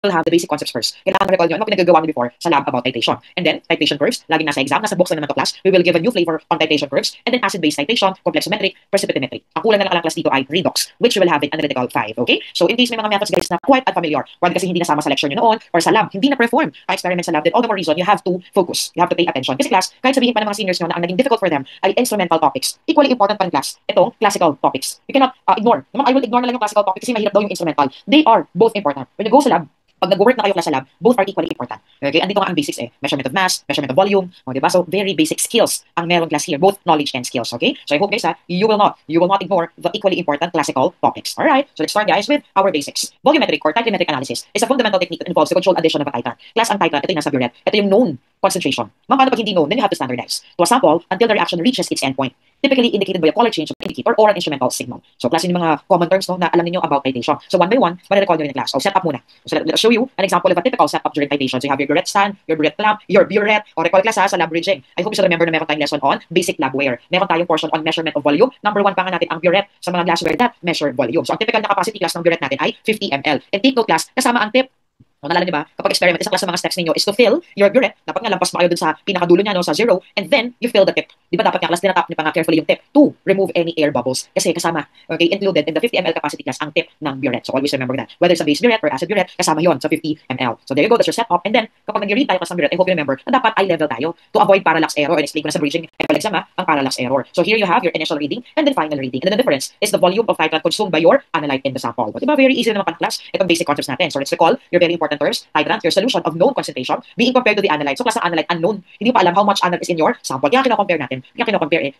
will have the basic concepts first. Kailangan recall nyo ano pinagagawa nyo before sa lab about titration. And then, titration curves, laging nasa exam, nasa books na naman to class. We will give a new flavor on titration curves. And then, acid-base titration, complexometric, precipitometric. Ang kulang na nakalang class dito ay redox, which we will have in analytical 5. Okay? So, in case may mga methods guys na quite unfamiliar, or kasi hindi nasama sa lecture nyo noon, or sa lab, hindi na perform ang experiment sa lab, then all the more reason you have to focus. You have to pay attention. Kasi class, kahit sabihin pa ng mga seniors nyo na ang naging difficult for them ay instrumental topics. Equally important pa rin class, itong classical topics. You cannot ignore. Naman, I will ignore na lang yung classical topics kasi mahirap daw yung instrumental. They are both important. When you go sa lab, pag nag-work na kayo class sa lab, both are equally important. Okay? Andito nga ang basics measurement of mass, measurement of volume, diba? So very basic skills ang meron class here, both knowledge and skills. Okay? So I hope guys you will not ignore the equally important classical topics. Alright? So let's start guys with our basics. Volumetric or titrametric analysis is a fundamental technique that involves the controlled addition of a titran. Class ang titran, ito yung nasa burette. Ito yung known concentration. Paano pag hindi known, then you have to standardize to a sample until the reaction reaches its endpoint, typically indicated by a color change of indicator or an instrumental signal. So class yung mga common terms na alam niyo about titration. So one by one, marirecall nyo rin yung class. So set up muna. So let's show you an example of a typical setup during titration. So you have your burette stand, your burette clamp, your burette, or recall class sa lab bridging. I hope you remember na meron tayong lesson on basic labware. Meron tayong portion on measurement of volume. Number 1 pa nga natin ang burette sa mga glassware that measure volume. So ang typical na capacity class ng burette natin ay 50 ml. And take note class, kasama ang tip. Nalala niyo ba? Kapag experiment, isang klase ng mga steps ninyo is to fill your burette. Dapat nga lampas pa kayo dun sa pinakadulo niya, no, sa 0, and then you fill the tip. Di ba dapat nga class, tinatap niyo pa nga carefully yung tip to remove any air bubbles. Kasi kasama, okay, included in the 50 ml capacity class ang tip ng burette. So always remember that. Whether it's a base burette or acid burette, kasama yon sa 50 ml. So there you go, that's your setup. And then, kapag nag-read tayo class ng burette, I hope you remember na dapat eye level tayo to avoid parallax error. And explain ko na sa bridging exam ang parallax error. So here you have your initial reading and then final reading. And then the difference is the volume of titran consumed by your analyte in the sample. But diba, very easy naman pan class. Itong basic concepts natin. So let's recall your very important terms. Titran, your solution of known concentration being compared to the analyte. So class ng analyte unknown. Hindi pa alam how much analyte is in your sample. Kaya kino-compare natin.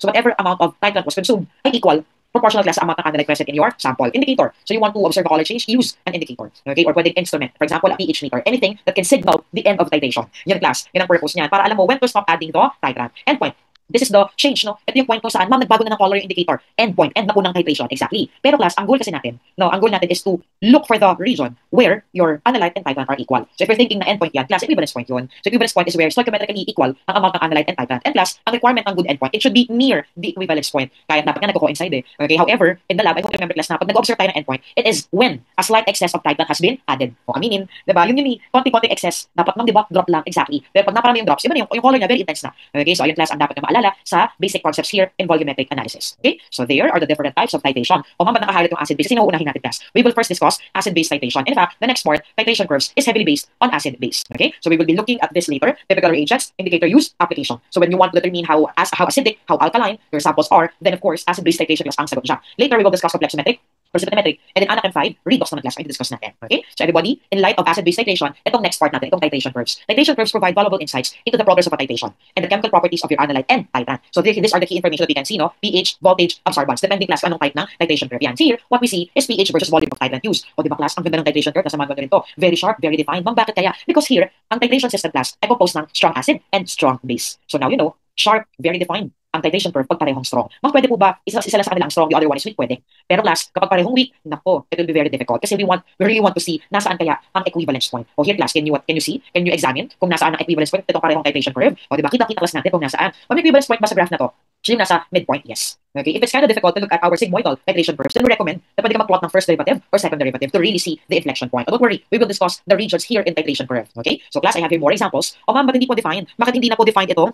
So whatever amount of titran was consumed ay equal proportional class sa amount ng analyte present in your sample. Indicator. So you want to observe a color change, use an indicator. Okay? Or pwedeng instrument. For example, a pH meter. Anything that can signal the end of titration. Yan class. Yan ang purpose niyan. Para alam mo when to stop adding the titran. Endpoint. This is the change, no? Ito yung point kung saan, ma'am, nagbago na ng color yung indicator. Endpoint, end na po ng titration. Exactly. Pero class, ang goal kasi natin, no, ang goal natin is to look for the region where your analyte and titran are equal. So if you're thinking na endpoint yan, class, equivalence point yun. So equivalence point is where stoichiometrically equal ang amount ng analyte and titran. And class, ang requirement ng good endpoint, it should be near the equivalence point. Kaya dapat nga nagko-coincide Okay, however, in the lab, I hope you remember class na pag nag-observe tayo ng endpoint, it is when a slight excess of titran has been added. O aminin, diba? Yung konting-konting excess, dapat nang diba, drop lang, exactly. Pero pag naparami yung drops, iba na yung color niya, very intense na. Okay, so ayun class, ang dapat na maalala sa basic concepts here in volumetric analysis. Okay? So there are the different types of titration. O ma'am, ba't naka-highlight yung acid-base? Kasi nauunahin natin class. We will first discuss acid-base titration. In fact, the next part, titration curves, is heavily based on acid-base. Okay? So we will be looking at this later. Typical reagents, indicator use, application. So when you want to determine how acidic, how alkaline your samples are, then of course, acid-base titration class ang sagot dyan. Later, we will discuss complexometric, precipitometric, and then Anakin 5, redox naman class, ay discuss natin. Okay? So everybody, in light of acid-base titration, itong next part natin, itong titration curves. Titration curves provide valuable insights into the progress of a titration and the chemical properties of your analyte and titran. So these are the key information that we can see, no? pH, voltage, absorbance, depending class anong type ng titration curve. Yan. So here, what we see is pH versus volume of titran used. O di ba class, ang ganda ng titration curve, nasa manual na rin to. Very sharp, very defined. Bang, bakit kaya? Because here, ang titration system class ay composed ng strong acid and strong base. So now you know, sharp, very defined ang titration curve pag parehong strong. Mas pwede po ba, isa lang sa kanila ang strong, the other one is weak, pwede. Pero class, kapag parehong weak, nako, it will be very difficult. Kasi we really want to see nasaan kaya ang equivalence point. O here class, can you see? Can you examine kung nasaan ang equivalence point itong parehong titration curve? O diba, kita class natin kung nasaan. O may equivalence point ba sa graph na to? So yung nasa midpoint, yes. Okay, if it's kind of difficult to look at our sigmoidal titration curves, then we recommend na pwede ka mag-plot ng first derivative or second derivative to really see the inflection point. But don't worry, we will discuss the regions here in titration curve. Okay? So class, I have here more examples. O ma'am, ba't hindi po define? Bakit hindi na po define itong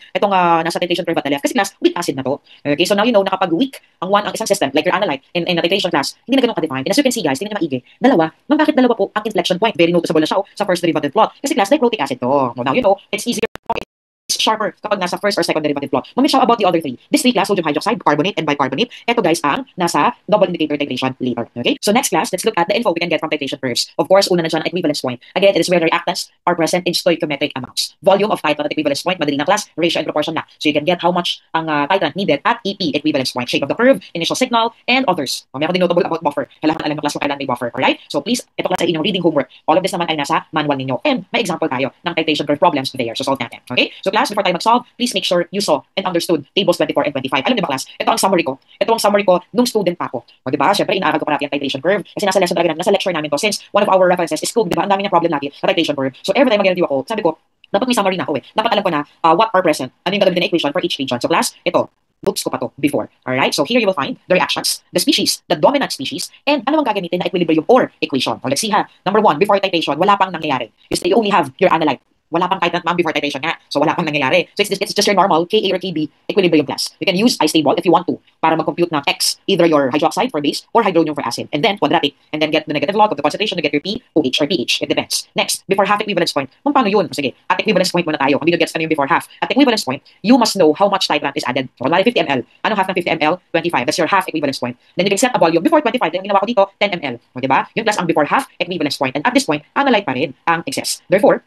nasa titration curve at the left? Kasi class, weak acid na to. Okay, so now you know na kapag weak ang isang system, like your analyte in a titration class, hindi na ganun ka-define. And as you can see guys, tingnan nyo maigi. Dalawa, ma'am, bakit dalawa po ang inflection point? Very noticeable na siya sa first derivative plot. Kasi class, diprotic acid to. Now you know, it's easier. Sharper kapag nasa first or second derivative plot. Mamit siya about the other three. This three class, sodium hydroxide, carbonate, and bicarbonate. Ito guys ang nasa double indicator titration later. Okay? So next class, let's look at the info we can get from titration curves. Of course, una na dyan ang equivalence point. Again, it is where reactants are present in stoichiometric amounts. Volume of titran at equivalence point, madali na class, ratio and proportion na. So you can get how much ang titran needed at EP, equivalence point, shape of the curve, initial signal, and others. Meron din notable about buffer. Kailangan alam ng class kung kailan may buffer. Alright? So please, ito class ay inyong reading homework. All of this naman ay nasa manual ninyo. And may example tayo ng titration curve problems there. So solve natin. Okay? So class, before tayo mag-solve, please make sure you saw and understood tables 24 and 25. Alam niyo ba class? Ito ang summary ko. Ito ang summary ko nung student pa ako. O diba? Syempre, inaaral ko parati ang titration curve. Kasi nasa lesson talaga namin, nasa lecture namin to. Since one of our references is Cook, diba? Ang dami niya problem lagi sa titration curve. So every time mag-review ako, sabi ko, dapat may summary na ako eh. Dapat alam ko na what are present. Ano yung gagawin na equation for each region. So class, ito. Books ko pa to before. Alright? So here you will find the reactions, the species, the dominant species, and ano ang gagamitin na equilibrium or equation. So let's see ha. Number one, before titration, wala pang nangyayari. You only have your analyte. Wala pang kahit na before titration nga. So wala pang nangyayari. So it's just your normal Ka or Kb equilibrium class. You can use I-stable if you want to para mag-compute ng X, either your hydroxide for base or hydronium for acid. And then quadratic. And then get the negative log of the concentration to get your POH or pH. It depends. Next, before half equivalence point. Paano yun? Sige, at equivalence point muna tayo. Kung gets ano yung before half. At equivalence point, you must know how much titrant is added. So, 50 ml. Ano half ng 50 ml? 25. That's your half equivalence point. Then you can set a volume before 25. Then ginawa ko dito, 10 ml. O, diba? Yung plus ang before half equivalence point. And at this point, analyte pa rin ang excess. Therefore,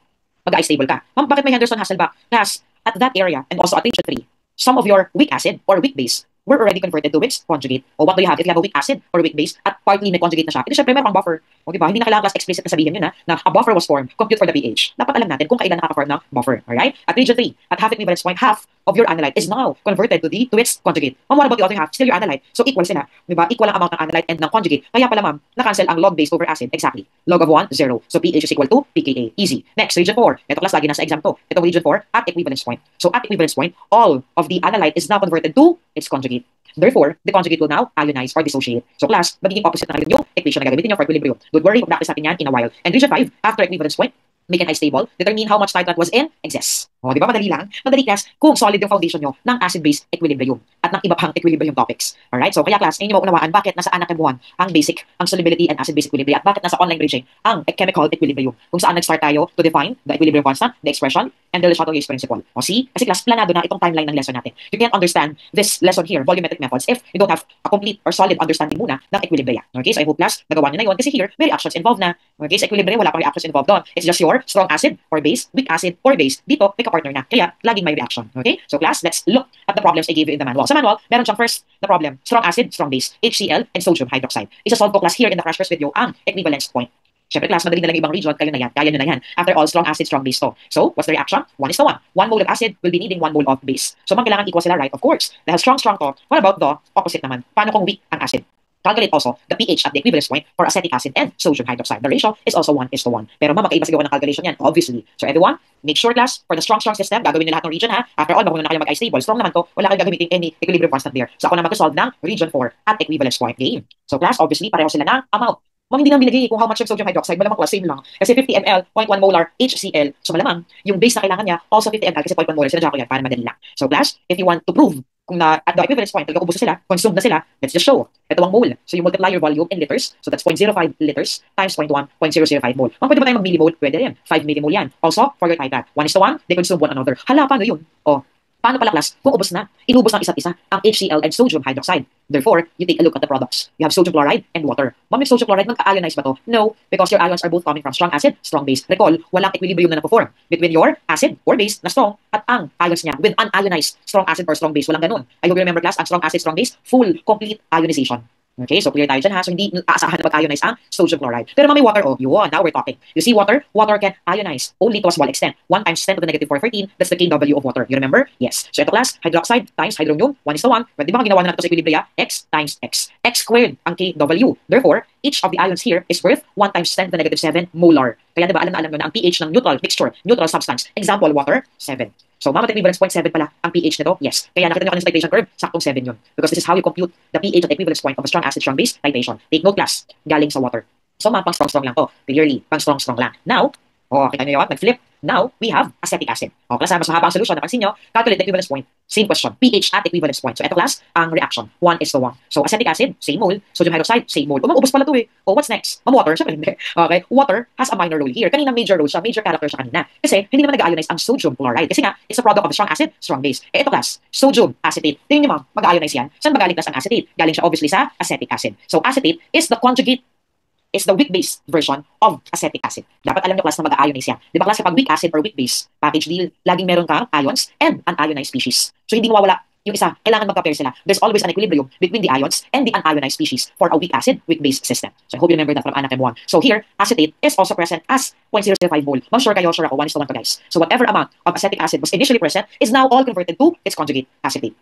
mag-I-stable ka. Ma'am, bakit may Henderson-Hasselbalch? Class, at that area and also at page 3, some of your weak acid or weak base were already converted to its conjugate. O what do you have? If you have a weak acid or weak base at partly na-conjugate na siya, ito syempre meron kang buffer. O diba? Hindi na kailangan class explicit na sabihin yun na a buffer was formed, compute for the pH. Dapat alam natin kung kailan nakaka-form ng buffer. Alright? At region 3, at half equivalence point, half of your analyte is now converted to its conjugate. Ma'am, what about the other half? Still your analyte. So equal sila. Diba? Equal ang amount ng analyte and ng conjugate. Kaya pala ma'am, na-cancel ang log base over acid. Exactly. Log of 1, 0. So pH is equal to pKa. Easy. Next, region 4. Ito class lagi nasa exam to. Ito region 4 at equivalence point. So at equivalence point, all of the analyte is now converted to its conjugate. Therefore, the conjugate will now ionize or dissociate. So class, magiging opposite na rin yung equation na gagamitin nyo for equilibrium. Don't worry, practice natin yan in a while. And region 5, after equivalence point, make an I-stable, determine how much titrant was in excess. O, di ba madali lang? Madali class kung solid yung foundation nyo ng acid-base equilibrium at ng iba pang equilibrium topics. Alright? So kaya class, ayun yung maunawaan bakit nasa Anachem 1 ang basic, ang solubility and acid-base equilibrium at bakit nasa online bridging ang chemical equilibrium. Kung saan nag-start tayo to define the equilibrium constant, the expression, and the Le Chatelier's principle. O see? Kasi class, planado na itong timeline ng lesson natin. You can't understand this lesson here, volumetric methods, if you don't have a complete or solid understanding muna ng equilibria. Okay? So I hope class, nagawa nyo na yun kasi here, may reactions involved na. Okay? Sa equilibrium, wala pang reactions involved doon. It's just your strong acid or base, weak acid or base. Dito, may kapartner na. Kaya, laging may reaction. Okay? So class, let's look at the problems I gave you in the manual. Sa manual, meron siyang first na problem, strong acid, strong base, HCl, and sodium hydroxide. Isa-solve ko class here in the crash course video ang equivalence point. Siyempre class, madali na lang ibang region, kayo na yan, kaya nyo na yan. After all, strong acid, strong base to. So, what's the reaction? 1:1. 1 mole of acid will be needing 1 mole of base. So, kailangan equal sila, right? Of course. Dahil strong to, what about the opposite naman? Paano kung weak ang acid? Calculate also the pH at the equivalence point for acetic acid and sodium hydroxide. The ratio is also 1:1. Pero magkaiba sa gawa ng calculation yan, obviously. So everyone, make sure class, for the strong system, gagawin nyo lahat ng region ha. After all, makuha na kayo mag-I-stable. Strong naman to, wala kayo gagamitin any equilibrium constant there. So ako naman to solve ng region 4 at equivalence point game. So class, obviously, pareho sila ng amount. Ma'am, hindi nang binigay kung how much yung sodium hydroxide. Malamang class, same lang. Kasi 50 ml, 0.1 molar HCl. So malamang, yung base na kailangan niya, also 50 ml kasi 0.1 molar. Sinadya ko yan para madali lang. So class, if you want to prove kung na at the equivalence point, talaga ubos na sila, consumed na sila, let's just show. Ito ang mole. So you multiply your volume in liters. So that's 0.05 liters times 0.005 mole. Ma'am, pwede ba tayo mag-millimole? Pwede rin. 5 millimole yan. Also, for your titrant, 1:1, they consume one another. Hala, paano yun? O, paano pala class? Kung ubos na, inubos ng isa't isa ang HCl and sodium hydroxide. Therefore, you take a look at the products. You have sodium chloride and water. Ma'am, yung sodium chloride, magka-ionize ba to? No, because your ions are both coming from strong acid, strong base. Recall, walang equilibrium na napo-form between your acid or base na strong at ang ions niya with unionized strong acid or strong base. Walang ganun. I hope you remember class, ang strong acid, strong base, full, complete ionization. Okay, so clear tayo dyan ha. So hindi aasahan na mag-ionize ang sodium chloride. Pero may water, oh, yun, now we're talking. You see water? Water can ionize only to a small extent. 1 times 10 to the negative 413, that's the kW of water. You remember? Yes. So ito class, hydroxide times hydronium, 1:1. Pwede ba ginawa na natin sa equilibria? X times X. X squared ang kW. Therefore, each of the ions here is worth 1 times 10 to the negative 7 molar. Kaya diba, alam na ang pH ng neutral mixture, neutral substance. Example, water, 7. So, mama, equivalence point 7 pala ang pH nito. Yes. Kaya nakita nyo kanina sa titration curve, saktong 7 yun. Because this is how you compute the pH at equivalence point of a strong acid, strong base titration. Take note class, galing sa water. So, ma'am, pang strong lang to. Clearly, pang strong lang. Now, kita nyo yun, nag-flip. Now, we have acetic acid. Class, mas mahaba ang solution. Napansin nyo, calculate the equivalence point. Same question. pH at equivalence point. So, ito class, ang reaction. 1:1. So, acetic acid, same mole. Sodium hydroxide, same mole. Ubos pala to eh. What's next? Water. Siyempre hindi. Okay. Water has a minor role here. Kanina major role siya. Major character siya kanina. Kasi, hindi naman nag-ionize ang sodium chloride. Kasi nga, it's a product of a strong acid, strong base. Ito class, sodium acetate. Tingnan nyo ma'am, mag-ionize yan. Saan ba galing class ang acetate? Galing siya obviously sa acetic acid. So, acetate is the conjugate is the weak base version of acetic acid. Dapat alam nyo class na mag-ionize yan. Di ba class kapag weak acid or weak base, package deal, laging meron kang ions and unionized species. So hindi mawawala yung isa, kailangan magka-pair sila. There's always an equilibrium between the ions and the unionized species for a weak acid, weak base system. So I hope you remember that from Anachem 1. So here, acetate is also present as 0.005 mole. Ma'am, sure kayo, sure ako, 1:1 to guys. So whatever amount of acetic acid was initially present is now all converted to its conjugate, acetate.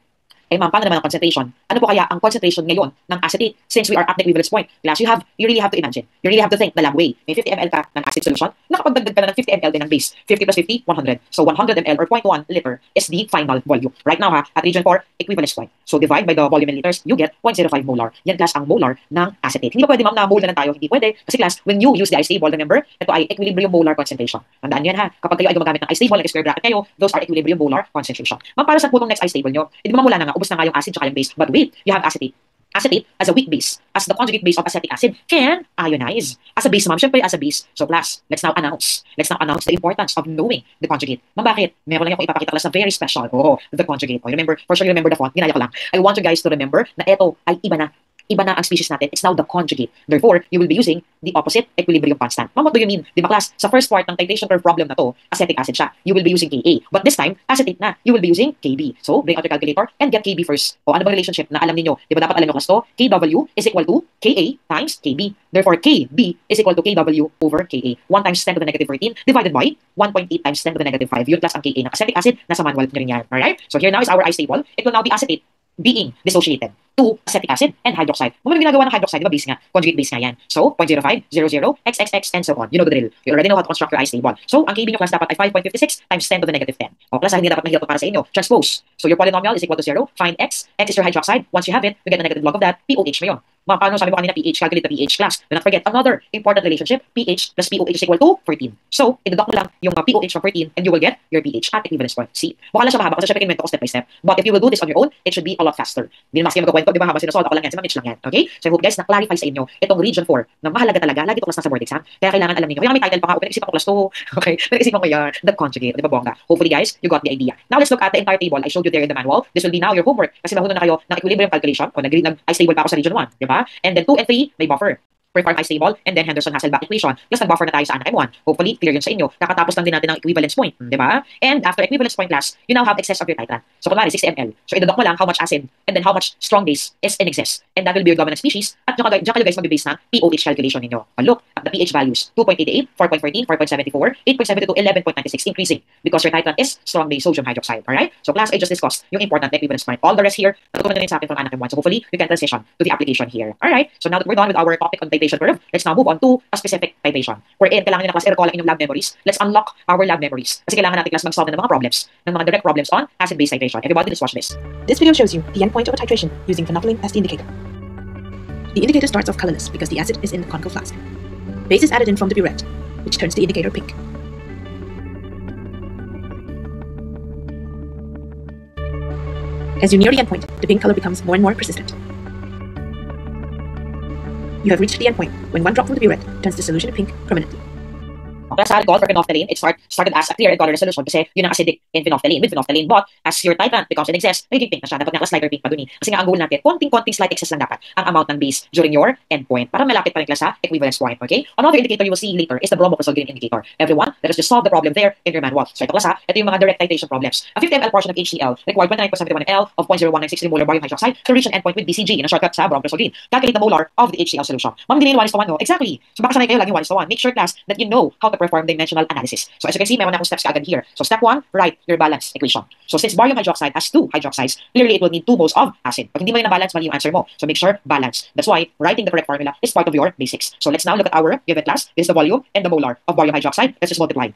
Eh ma'am, paano naman ang concentration? Ano po kaya ang concentration ngayon ng acetate since we are at the equivalence point? Class, you really have to imagine. You really have to think the lab way. May 50 ml ka ng acid solution, nakapagdagdag ka na ng 50 ml din ng base. 50 plus 50, 100. So 100 ml or 0.1 liter is the final volume. Right now ha, at region 4, equivalence point. So divide by the volume in liters, you get 0.05 molar. Yan class ang molar ng acetate. Hindi ba pwede ma'am na mole na lang tayo? Hindi pwede. Kasi class, when you use the I-stable, remember, ito ay equilibrium molar concentration. Tandaan yan ha. Kapag kayo ay gumagamit ng I-stable, nag-square bracket kayo, those are equilibrium molar concentration. Ma'am, para sa po next I-stable nyo? Hindi ba wala na nga, ubos na nga yung acid tsaka yung base. But wait, you have acetate. Acetate as a weak base, as the conjugate base of acetic acid, can ionize. As a base, ma'am, syempre as a base. So class, let's now announce the importance of knowing the conjugate. Ma'am, bakit? Meron lang akong ipapakita class na very special. Oh, the conjugate. Oh, remember, for sure you remember the font. Ginaya ko lang. I want you guys to remember na ito ay iba na. Iba na ang species natin. It's now the conjugate. Therefore, you will be using the opposite equilibrium constant. Ma'am, what do you mean? Di ba class, sa first part ng titration curve problem na to, acetic acid siya. You will be using Ka. But this time, acetate na. You will be using Kb. So, bring out your calculator and get Kb first. O ano bang relationship na alam niyo? Di ba dapat alam nyo class to? Kw is equal to Ka times Kb. Therefore, Kb is equal to Kw over Ka. 1 times 10 to the negative 14 divided by 1.8 times 10 to the negative 5. Yun class ang Ka ng acetic acid. Nasa manual nyo rin yan. Alright? So here now is our I-stable. It will now be acetate being dissociated to acetic acid and hydroxide. Kung ano ginagawa ng hydroxide, di ba base nga? Conjugate base nga yan. So, 0.05, 00, XXX, and so on. You know the drill. You already know how to construct your I-stable. So, ang Kb nyo class dapat ay 5.56 times 10 to the negative 10. O class, hindi dapat mahirap para sa inyo. Transpose. So, your polynomial is equal to 0. Find x. X is your hydroxide. Once you have it, you get the negative log of that. POH mo yun. Ma'am, paano sabi mo kanina pH? Calculate the pH class. Do not forget another important relationship. pH plus POH is equal to 14. So, i-deduct mo lang yung pOH from 14 and you will get your pH at equivalence point. See? Mukha lang siya mahaba kasi siya pinimento ko step by step. But if you will do this on your own, it should be a lot faster. Hindi naman kasi magkakwento, di ba? Habang sinusolve ako lang yan. Si Ma'am lang yan. Okay? So, I hope guys, na-clarify sa inyo itong region 4 na mahalaga talaga. Lagi ito class na sa board exam. Kaya kailangan alam niyo. Kaya may title pa nga. Pinag-isipan ko class 2. Okay? Pinag-isipan ko yan. The conjugate. Di ba bongga? Hopefully guys, you got the idea. Now, let's look at the entire table I showed you there in the manual. This will be now your homework. Kasi mahunod na kayo ng equilibrium calculation o nag-I-stable pa ako sa region 1. Di ba? And then 2 and 3 may buffer. Perform I-stable, and then Henderson-Hasselbalch equation. Plus nag-buffer na tayo sa anak M1. Hopefully, clear yun sa inyo. Kakatapos lang din natin ng equivalence point. Di ba? And after equivalence point class, you now have excess of your titrant. So, kunwari, 60 ml. So, i-deduct mo lang how much acid and then how much strong base is in excess. And that will be your dominant species. At dyan kayo guys mag-base na pOH calculation ninyo. Look at the pH values. 2.88, 4.14, 4.74, 8.72, 11.96, increasing because your titrant is strong base sodium hydroxide. Alright? So, class, I just discussed yung important equivalence point. All the rest here, natutunan na rin sa akin from anak M1. So, hopefully, you can transition to the application here. Alright? So, now that we're done with our topic on titration curve, let's now move on to a specific titration. Wherein, kailangan nyo na class i-recall ang inyong lab memories. Let's unlock our lab memories. Kasi kailangan natin class mag-solve ng mga problems, ng mga direct problems on acid-base titration. Everybody, let's watch this. This video shows you the endpoint of a titration using phenolphthalein as the indicator. The indicator starts off colorless because the acid is in the conical flask. Base is added in from the burette, which turns the indicator pink. As you near the endpoint, the pink color becomes more and more persistent. You have reached the endpoint when one drop from the burette turns the solution pink permanently. Class, alcohol for phenolphthalein, it started as a clear and colorless solution kasi yun ang acidic in phenolphthalein with phenolphthalein. But as your titrant becomes in excess, nagiging pink na siya. Dapat nga lighter pink pa dun eh. Kasi nga ang goal natin, konting slight excess lang dapat ang amount ng base during your endpoint para malapit pa rin class sa equivalence point. Okay? Another indicator you will see later is the bromocresol green indicator. Everyone, let us just solve the problem there in your manual. So ito class ha, ito yung mga direct titration problems. A 50 ml portion of HCl required 29.71 ml of 0.01963 molar barium hydroxide to reach an endpoint with BCG in a shortcut sa bromocresol green. Calculate the molar of the HCl solution. Ma'am, hindi na 1:1, no? Exactly. So baka sanay kayo lagi 1:1. Make sure class that you know how to perform dimensional analysis. So as you can see, meron na akong steps kaagad here. So step 1, write your balance equation. So since barium hydroxide has 2 hydroxides, clearly it will need 2 moles of acid. Pag hindi mo yung na-balance, mali yung answer mo. So make sure balance. That's why writing the correct formula is part of your basics. So let's now look at our given class. This is the volume and the molar of barium hydroxide. Let's just multiply.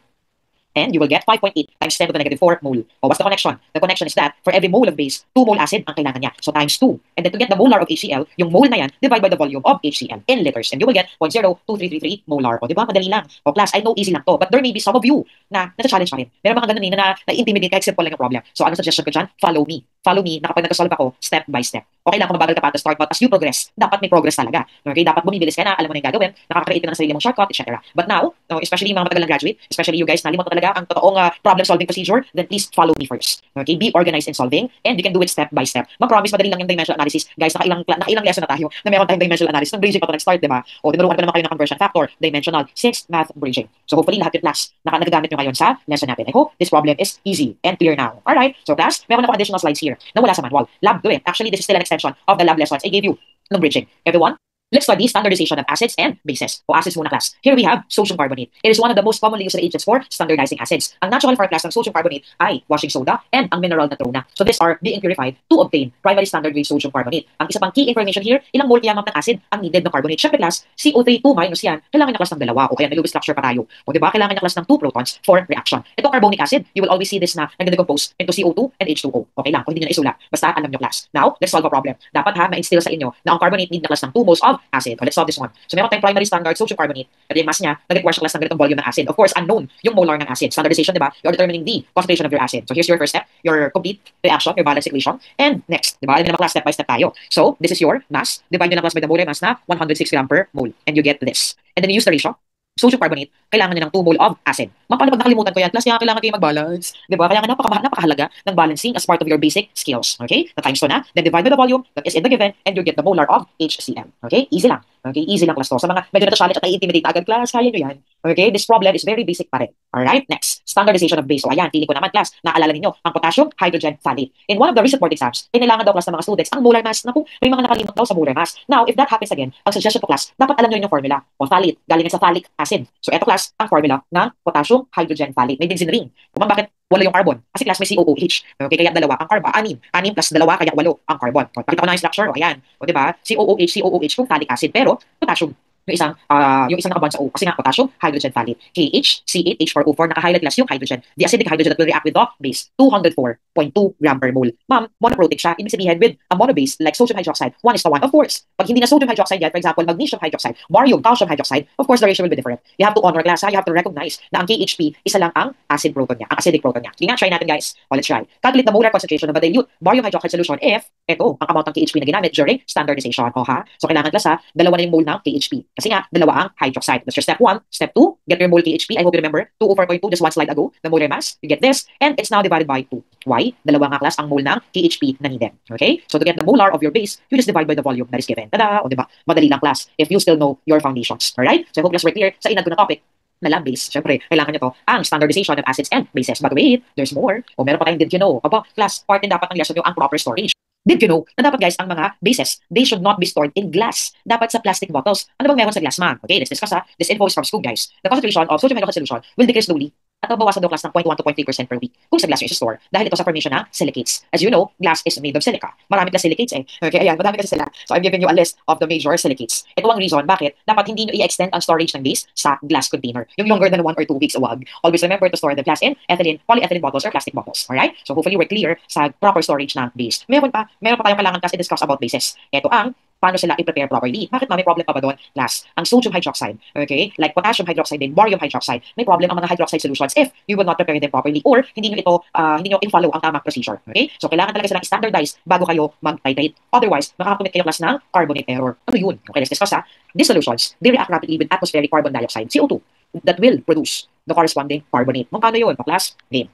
And you will get 5.8 times 10 to the negative 4 mole. Oh, what's the connection? The connection is that for every mole of base, 2 mole acid ang kailangan niya. So times 2. And then to get the molar of HCl, yung mole na yan, divide by the volume of HCl in liters. And you will get 0.02333 molar. O, di ba? Madali lang. O, class, I know easy lang to. But there may be some of you na nasa-challenge pa rin. Meron mga ganun na na-intimidate kahit simple lang yung problem. So, ano suggestion ko dyan? Follow me. Follow me na kapag nag-solve ako, step by step. Okay lang kung mabagal ka pa to start, but as you progress, dapat may progress talaga. Okay? Dapat bumibilis ka na, alam mo na yung gagawin, nakaka-create ka na ng sarili mong shortcut, etc. But now, especially mga matagal na graduate, especially you guys, nalimot na talaga ang totoong problem-solving procedure, then please follow me first. Okay? Be organized in solving, and you can do it step by step. Ma-promise, madali lang yung dimensional analysis. Guys, nakailang lesson na tayo na meron tayong dimensional analysis. Ng bridging pa ito nag-start, diba? O, tinuruan pa naman kayo ng conversion factor, dimensional, 6 math bridging. So hopefully, lahat yung class nagagamit nyo ngayon sa lesson natin. I hope this problem is easy and clear now. Alright? So class, meron ako additional slides here na wala sa manual. Lab 2 eh. Actually, this is still an extension of the lab lessons I gave you ng bridging. Everyone, Let's study standardization of acids and bases. O acids muna class. Here we have sodium carbonate. It is one of the most commonly used reagents for standardizing acids. Ang natural form class ng sodium carbonate ay washing soda and ang mineral na trona. So these are being purified to obtain primary standard grade sodium carbonate. Ang isa pang key information here, ilang mole kaya ng acid ang needed ng carbonate. Syempre class, CO3 2 minus yan, kailangan niya class ng dalawa o kaya may Lewis structure pa tayo. O diba, kailangan niya class ng 2 protons for reaction. Ito carbonic acid, you will always see this na nag-decompose into CO2 and H2O. Okay lang, kung hindi niyo na isulat. Basta alam niyo class. Now, let's solve a problem. Dapat ma-instill sa inyo na ang carbonate need na class ng 2 moles of acid. O let's solve this one. So meron tayong primary standard sodium carbonate. Pero yung mass niya, nag-require siya class ng ganitong volume ng acid. Of course, unknown yung molar ng acid. Standardization, diba? You're determining the concentration of your acid. So here's your first step, your complete reaction, your balance equation. And next, diba? Alam niyo naman class, step by step tayo. So this is your mass. Divide nyo na class by the molar mass na 106 gram per mole. And you get this. And then you use the ratio. Sodium carbonate, kailangan niya ng 2 mole of acid. Paano pag nakalimutan ko yan? Class, kaya kailangan kayo mag-balance. Diba? Kaya nga napakahalaga ng balancing as part of your basic skills. Okay? The times 2 na. Then divide by the volume that is in the given and you get the molar of HCl. Okay? Easy lang. Okay? Easy lang class to. Sa mga medyo na challenge at nai-intimidate agad class, kaya nyo yan. Okay? This problem is very basic pa rin. Alright? Next. Standardization of base. So ayan, feeling ko naman class, naalala ninyo ang potassium hydrogen phthalate. In one of the recent board exams, kailangan daw class ng mga students ang molar mass. Naku, may mga nakalimot daw sa molar mass. Now, if that happens again, ang suggestion to class, dapat alam nyo yung formula. O phthalate, galing sa phthalic acid. So eto class, ang formula ng potassium hydrogen phthalate. May benzene ring. Kung bakit wala yung carbon? Kasi class may COOH. Okay, kaya dalawa ang carbon. 6 plus 2 kaya 8 ang carbon. O, pakita ko na yung structure. O, ayan. O, diba? COOH kung phthalic acid. Pero, potassium. Yung isang nakabond sa O. Kasi nga, potassium, hydrogen phthalate. KH, C8, H4O4, naka-highlight class yung hydrogen. The acidic hydrogen that will react with the base, 204.2 gram per mole. Ma'am, monoprotic siya. Ibig sabihin with a monobase like sodium hydroxide, 1:1. Of course, pag hindi na sodium hydroxide yan, for example, magnesium hydroxide, barium, calcium hydroxide, of course, the ratio will be different. You have to honor class, ha? You have to recognize na ang KHP, isa lang ang acid proton niya, ang acidic proton niya. Sige nga, try natin guys. O, let's try. Calculate the molar concentration of a dilute barium hydroxide solution if, ito, ang amount ng KHP na ginamit during standardization. O ha? So, kailangan class ha, dalawa na yung mole ng KHP. Kasi nga, dalawa ang hydroxide. That's your step 1. Step 2, get your mole KHP. I hope you remember, 204.2, just one slide ago, the molar mass. You get this, and it's now divided by 2. Why? Dalawa nga class ang mole ng KHP na needed. Okay? So to get the molar of your base, you just divide by the volume that is given. Tada! O diba? Madali lang class if you still know your foundations. Alright? So I hope class we're clear sa inad ko na topic na lab base. Siyempre, kailangan nyo to ang standardization of acids and bases. But wait, there's more. O meron pa tayong did you know? Aba, class, part din dapat ng lesson nyo ang proper storage. Did you know na dapat guys, ang mga bases, they should not be stored in glass. Dapat sa plastic bottles. Ano bang meron sa glass, man? Okay, let's discuss ha. This info is from school, guys. The concentration of sodium hydroxide solution will decrease slowly at mabawasan daw class ng 0.1 to 0.3% per week kung sa glass yung store dahil ito sa formation ng silicates. As you know, glass is made of silica. Marami class silicates eh. Okay, ayan, madami kasi sila. So I'm giving you a list of the major silicates. Ito ang reason bakit dapat hindi nyo i-extend ang storage ng base sa glass container. Yung longer than 1 or 2 weeks, wag. Always remember to store the glass in ethylene, polyethylene bottles or plastic bottles. Alright? So hopefully we're clear sa proper storage ng base. Meron pa tayong kailangan class i-discuss about bases. Ito ang paano sila i-prepare properly. Bakit may problem pa ba doon? Class, ang sodium hydroxide, okay? Like potassium hydroxide and barium hydroxide, may problem ang mga hydroxide solutions if you will not prepare them properly or hindi nyo i-follow ang tamang procedure, okay? So, kailangan talaga silang standardize bago kayo mag-titrate. Otherwise, makakakumit kayo class ng carbonate error. Ano yun? Okay, let's discuss ha. These solutions, they react rapidly with atmospheric carbon dioxide, CO2, that will produce the corresponding carbonate. Paano yun? Class, game.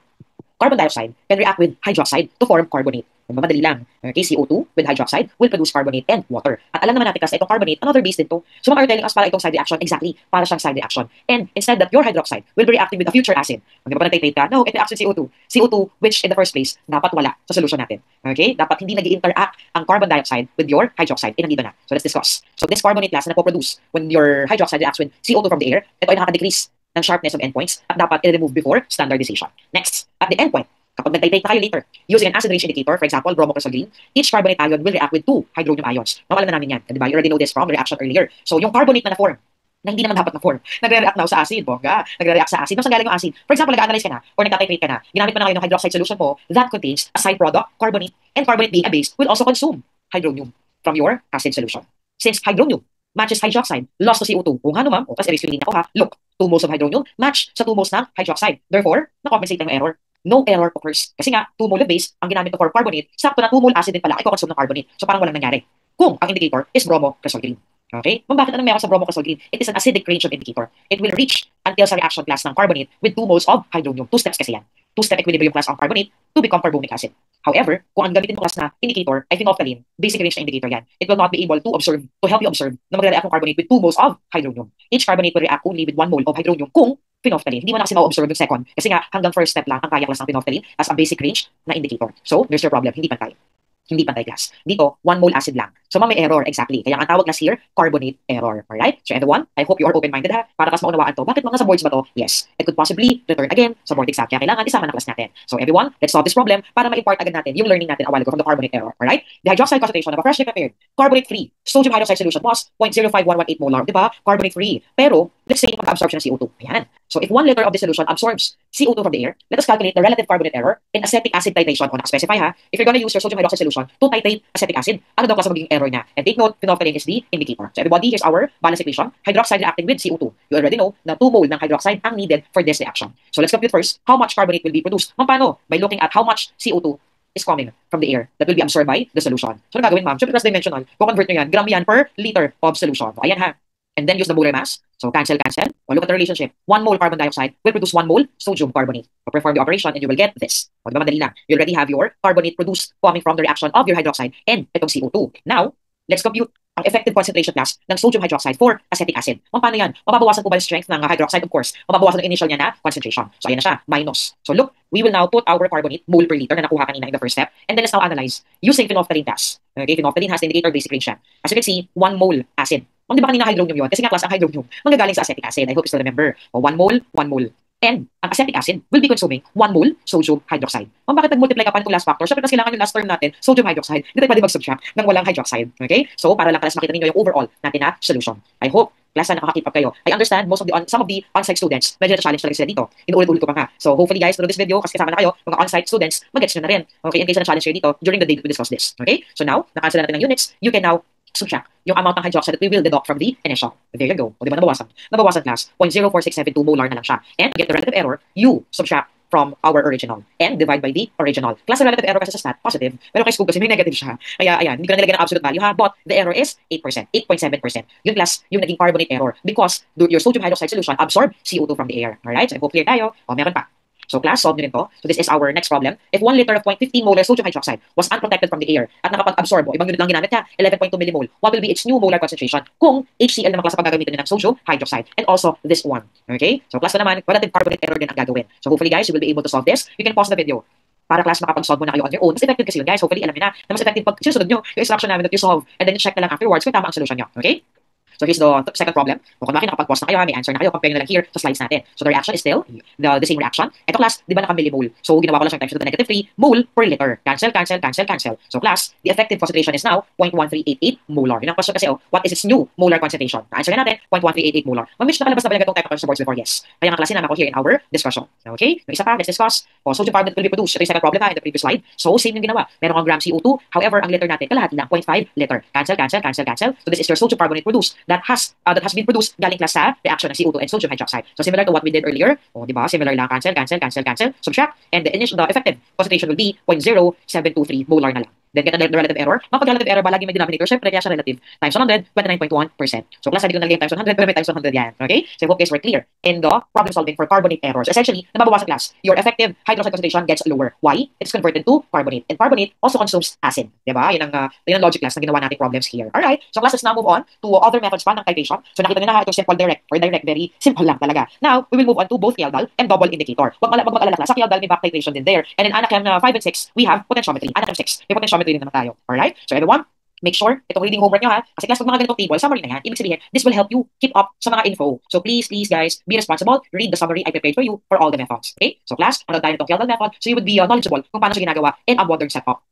Carbon dioxide can react with hydroxide to form carbonate. Madali lang. Okay, CO2 with hydroxide will produce carbonate and water. At alam naman natin kasi itong carbonate, another base din to. So mga are telling us para itong side reaction, exactly, para siyang side reaction. And instead that your hydroxide will be reacting with a future acid. Hindi ba natitrate ka? No, it reacts with CO2. CO2 which in the first place, dapat wala sa solution natin. Okay? Dapat hindi nag-interact ang carbon dioxide with your hydroxide. Nandito na. So let's discuss. So this carbonate class na napoproduce when your hydroxide reacts with CO2 from the air, ito ay nakaka-decrease ng sharpness of endpoints at dapat i-remove before standardization. Next, at the endpoint, kapag nag-titrate na kayo later, using an acid range indicator, for example, bromocresol green, each carbonate ion will react with 2 hydronium ions. Mawala na namin yan. Diba? You already know this from reaction earlier. So, yung carbonate na na-form, na hindi naman dapat na-form, nagre-react now sa acid, bongga. Nagre-react sa acid. Saan galing yung acid? For example, nag-analyze ka na, or nag-titrate ka na, ginamit mo na ngayon ng hydroxide solution mo that contains a side product, carbonate, and carbonate being a base will also consume hydronium from your acid solution. Since hydronium matches hydroxide, lost to CO2. Kung ano ma'am, o tapos i-explain ako ha, look, 2 moles of hydronium match sa 2 moles ng hydroxide. Therefore, na-compensate ang error. No error occurs. Kasi nga, 2 mole of base, ang ginamit ko for carbonate, sakto na 2 mole acid din pala, ay consume ng carbonate. So parang walang nangyari. Kung ang indicator is bromocresol green. Okay? Bakit anong meron sa bromocresol green? It is an acidic range of indicator. It will reach until sa reaction class ng carbonate with 2 moles of hydronium. 2 steps kasi yan. 2-step equilibrium class ng carbonate to become carbonic acid. However, kung ang gamitin mo class na indicator ay phenolphthalein, basic range na indicator yan, it will not be able to help you observe na magre-react ng carbonate with 2 moles of hydronium. Each carbonate will react only with 1 mole of hydronium kung phenolphthalein. Hindi mo na kasi ma-observe yung second. Kasi nga, hanggang first step lang ang kaya class ng phenolphthalein as a basic range na indicator. So, there's your problem. Hindi pantay. Hindi pantay-class. Dito, 1 mole acid lang. So, may error, exactly. Kaya ang tawag class here, carbonate error. Alright? So, everyone, I hope you are open-minded ha, para class maunawaan to. Bakit mga sa boards ba to? Yes. It could possibly return again sa board exam. Kaya kailangan isama na class natin. So, everyone, let's solve this problem para ma-impart agad natin yung learning natin a while ago from the carbonate error. Alright? The hydroxide concentration of a freshly prepared carbonate-free sodium hydroxide solution was 0.05118 molar. Diba? Carbonate-free. Pero, let's say, pag-absorption ng CO2. Ayan. So, if 1 liter of this solution absorbs CO2 from the air, let us calculate the relative carbonate error in acetic acid titration. O naka-specify ha, if you're gonna use your sodium hydroxide solution to titrate acetic acid, ano daw klase magiging error na? And take note, phenolphthalein is the indicator. So everybody, here's our balance equation. Hydroxide reacting with CO2. You already know na 2 mole ng hydroxide ang needed for this reaction. So let's compute first how much carbonate will be produced. Paano? By looking at how much CO2 is coming from the air that will be absorbed by the solution. So ano gagawin, ma'am? Siyempre, class dimensional. Kung convert nyo yan, gram yan per liter of solution. So ayan ha. And then use the molar mass. So cancel. Well, look at the relationship. 1 mole carbon dioxide will produce 1 mole sodium carbonate. So perform the operation and you will get this. O, diba madali lang? You already have your carbonate produced coming from the reaction of your hydroxide and itong CO2. Now, let's compute ang effective concentration class ng sodium hydroxide for acetic acid. Paano yan? Mababawasan po ba yung strength ng hydroxide? Of course. Mababawasan yung initial niya na concentration. So ayan na siya, minus. So look, we will now put our carbonate mole per liter na nakuha kanina in the first step. And then let's now analyze using phenolphthalein gas. Okay, phenolphthalein has the indicator basic range siya. As you can see, 1 mole acid. Di ba kanina hydronium yun? Kasi nga class ang hydronium manggagaling sa acetic acid. I hope you still remember. O, 1 mole, 1 mole. And ang acetic acid will be consuming 1 mole sodium hydroxide. Bakit nag-multiply ka pa nitong last factor? Siyempre, kasi kailangan yung last term natin, sodium hydroxide. Hindi tayo pwede mag-subtract ng walang hydroxide. Okay? So, para lang class makita ninyo yung overall natin na solution. I hope class na nakaka-keep up kayo. I understand some of the on-site students, medyo na-challenge talaga sila dito. Inuulit-ulit ko pa nga. So, hopefully guys, through this video, kasi kasama na kayo, mga on-site students, mag-gets nyo na rin. Okay? In case na-challenge kayo dito, during the day we discuss this. Okay? So now, na-cancel na natin ng units, you can now subtract yung amount ng hydroxide that we will deduct from the initial. There you go. O diba nabawasan? Nabawasan class. 0.04672 molar na lang siya. And to get the relative error, you subtract from our original and divide by the original. Class ng relative error kasi sa stat, positive. Pero kay school kasi may negative siya. Kaya ayan, hindi ko na nilagyan ng absolute value ha. But the error is 8%, 8.7%. Yung class, yung naging carbonate error. Because your sodium hydroxide solution absorb CO2 from the air. Alright? So I hope clear tayo. O meron pa. So class, solve nyo rin to. So this is our next problem. If 1 liter of 0.15 molar sodium hydroxide was unprotected from the air at nakapag-absorb, o ibang unit lang ginamit niya, 11.2 millimole, what will be its new molar concentration kung HCl naman class ang paggagamitan niya ng sodium hydroxide? And also this one. Okay? So class na naman, relative carbonate error din ang gagawin. So hopefully guys, you will be able to solve this. You can pause the video para class makapag-solve mo na kayo on your own. Mas effective kasi yun guys. Hopefully alam niyo na mas effective pag sinusunod nyo yung instruction namin that you solve and then you check na lang afterwards kung tama ang solution nyo. Okay? So here's the second problem. Kung bakit nakapag-pause na kayo, may answer na kayo, compare na lang here sa slides natin. So the reaction is still the same reaction. Ito class, di ba naka-millimole? So ginawa ko lang siyang times to the negative 3 mole per liter. Cancel. So class, the effective concentration is now 0.1388 molar. Yun ang question kasi, what is its new molar concentration? Na-answer na natin, 0.1388 molar. Mamish nakalabas na ba yung gatong type of question boards before? Yes. Kaya nga klase naman ako here in our discussion. Okay? Yung isa pa, let's discuss. Sodium carbonate will be produced. Ito yung second problem in the previous slide. So same yung ginawa. Meron kang gram CO2. However, ang liter natin, kalahati lang, 0.5 liter. Cancel. So this is your sodium carbonate produced that has been produced galing class sa reaction ng CO2 and sodium hydroxide. So similar to what we did earlier. O, di ba? Similar lang. Cancel. Subtract. And the effective concentration will be 0.0723 molar na lang. Then get the relative error. Kapag relative error ba, lagi may denominator, syempre kaya siya relative. Times 100, 29.1%. So class, hindi ko nalagay times 100, pero may times 100 yan. Okay? So I hope guys were clear in the problem solving for carbonate errors. Essentially, nababawasan class. Your effective hydroxide concentration gets lower. Why? It's converted to carbonate. And carbonate also consumes acid. Diba? Yan ang logic class na ginawa natin problems here. Alright? So class, let's now move on to other methods pa ng titration. So nakita nyo na itong simple direct or direct, very simple lang talaga. Now, we will move on to both Kjeldahl and double indicator. Wag mag-alala class. Sa Kjeldahl, may back titration din there. And in Anachem 5 and 6, we have potentiometry. Anachem 6, may potentiometry din naman tayo. Alright? So everyone, make sure itong reading homework nyo ha. Kasi class, pag mga ganitong table, summary na yan, ibig sabihin, this will help you keep up sa mga info. So please guys, be responsible. Read the summary I prepared for you for all the methods. Okay? So class, manood tayo nitong Kjeldahl method so you would be knowledgeable kung paano siya ginagawa in a modern setup.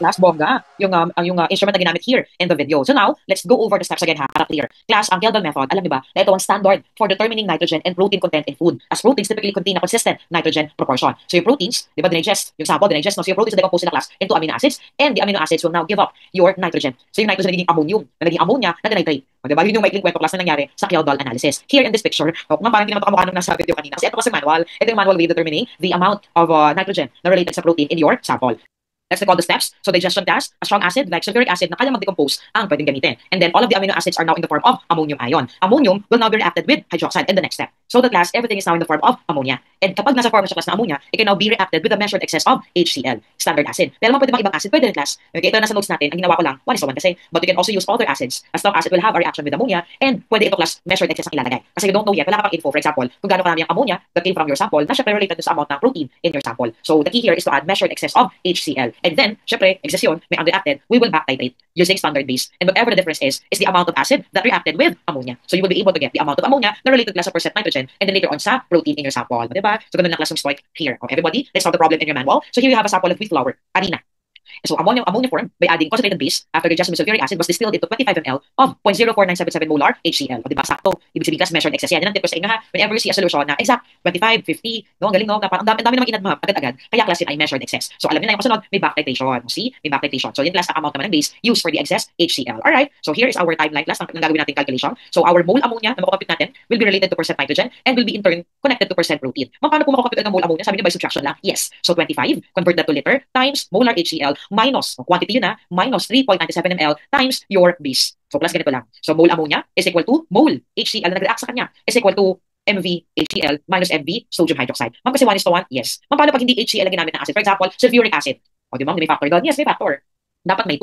class, bongga, yung instrument na ginamit here in the video. So now, let's go over the steps again ha, para clear. Class, ang Kjeldahl method, alam niyo ba, na ito ang standard for determining nitrogen and protein content in food. As proteins typically contain a consistent nitrogen proportion. So yung proteins, di ba, yung sample, dinigest, no? So yung proteins na decompose na class into amino acids, and the amino acids will now give up your nitrogen. So yung nitrogen nagiging ammonium, na naging ammonia, na denitrate. O, di ba? Yun yung maikling kwento class na nangyari sa Kjeldahl analysis. Here in this picture, kung parang hindi naman ito kamukha nung nasa video kanina, kasi ito kasi manual, ito yung manual way of determining the amount of nitrogen na related sa protein in your sample. Let's recall the steps. So digestion task, a strong acid like sulfuric acid na kaya mag-decompose ang pwedeng gamitin. And then all of the amino acids are now in the form of ammonium ion. Ammonium will now be reacted with hydroxide in the next step. So the class, everything is now in the form of ammonia. And kapag nasa form sa class na ammonia, it can now be reacted with the measured excess of HCl, standard acid. Pero naman pwede bang ibang acid? Pwede rin class. Okay, ito nasa notes natin. Ang ginawa ko lang, 1:1 kasi. But you can also use other acids. A strong acid will have a reaction with ammonia and pwede ito class measured excess ang ilalagay. Kasi you don't know yet, wala ka pang info. For example, kung gaano karami ang ammonia that came from your sample, na syempre related to sa amount ng protein in your sample. So the key here is to add measured excess of HCl. And then, syempre, excess yun, may unreacted, we will back titrate using standard base. And whatever the difference is the amount of acid that reacted with ammonia. So you will be able to get the amount of ammonia na related class sa percent nitrogen and then later on sa protein in your sample. Diba? So ganun lang class yung stoic here. Okay, everybody, let's solve the problem in your manual. So here you have a sample of wheat flour, harina. So ammonia form by adding concentrated base after digestion with sulfuric acid was distilled into 25 ml of 0.04977 molar HCl. O diba, sakto. Ibig sabihin class measured excess. Yan ang tip ko sa inyo ha. Whenever you see a solution na exact 25, 50, no, ang galing no, ang dami namang inad map agad-agad. Kaya class yun ay measured excess. So alam niyo na yung kasunod, may back titration. See? May back titration. So yun class ang amount naman ng base used for the excess HCl. Alright. So here is our timeline class ng gagawin natin calculation. So our mole ammonia na makocompute natin will be related to percent nitrogen and will be in turn connected to percent protein. Paano po makocompute ng mole ammonia? Sabi niyo by subtraction lang. Yes. So 25, convert that to liter times molar HCl minus quantity yun na, minus 3.97 ml times your base. So plus ganito lang. So mole ammonia is equal to mole HCl na nag-react sa kanya is equal to MV HCl minus MV sodium hydroxide. Ma'am, kasi 1:1? Yes. Ma'am, paano pag hindi HCl ang ginamit ng acid? For example, sulfuric acid. O di ma'am, may factor doon? Yes, may factor. Dapat may 2.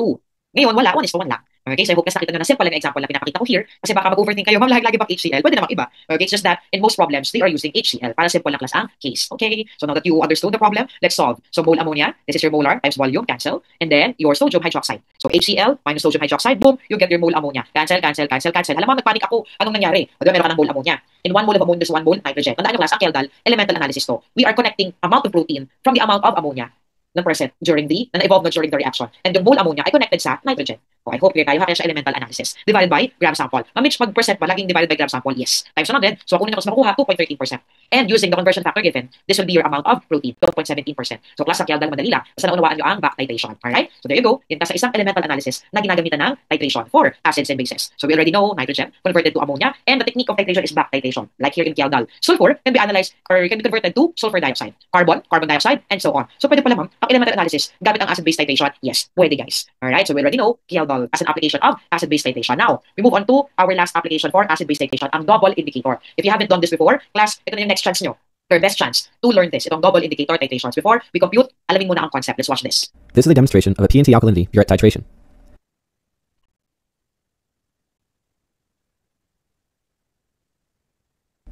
Ngayon, wala. 1:1 lang. Okay, so I hope na nakita nyo na simple lang example na pinapakita ko here kasi baka mag-overthink kayo, ma'am, lagi bang HCl? Pwede namang iba. Okay, it's just that in most problems, they are using HCl para simple lang class ang case. Okay, so now that you understood the problem, let's solve. So mole ammonia, this is your molar times volume, cancel. And then your sodium hydroxide. So HCl minus sodium hydroxide, boom, you get your mole ammonia. Cancel, cancel, cancel, cancel. Alam mo, nagpanik ako. Anong nangyari? O diba, meron ka ng mole ammonia. In 1 mole of ammonia, there's 1 mole nitrogen. Tandaan nyo class, ang Kjeldahl, elemental analysis to. We are connecting amount of protein from the amount of ammonia ng percent na evolve during the reaction. And yung mole ammonia ay connected sa nitrogen. So I hope clear tayo ha, kaya siya elemental analysis. Divided by gram sample. Mamich, pag percent ba, laging divided by gram sample? Yes. Times 100. So kunin ko mas makuha 2.13%. And using the conversion factor given, this will be your amount of protein, 12.17%. So class sa Kjeldahl, madali lang. Basta naunawaan nyo ang back titration. Alright? So there you go. Yan sa isang elemental analysis na ginagamitan ng titration for acids and bases. So we already know nitrogen converted to ammonia, and the technique of titration is back titration. Like here in Kjeldahl. Sulfur can be analyzed or can be converted to sulfur dioxide. Carbon dioxide, and so on. So pwede pala ma'am, ang elemental analysis gamit ang acid-base titration? Yes, pwede guys. Alright, so we already know Kjeldahl as an application of acid-base titration. Now, we move on to our last application for acid-base titration, ang double indicator. If you haven't done this before, class, ito na yung next chance nyo. Your best chance to learn this. Itong double indicator titrations. Before we compute, alamin muna ang concept. Let's watch this. This is a demonstration of a PNT alkalinity burette titration.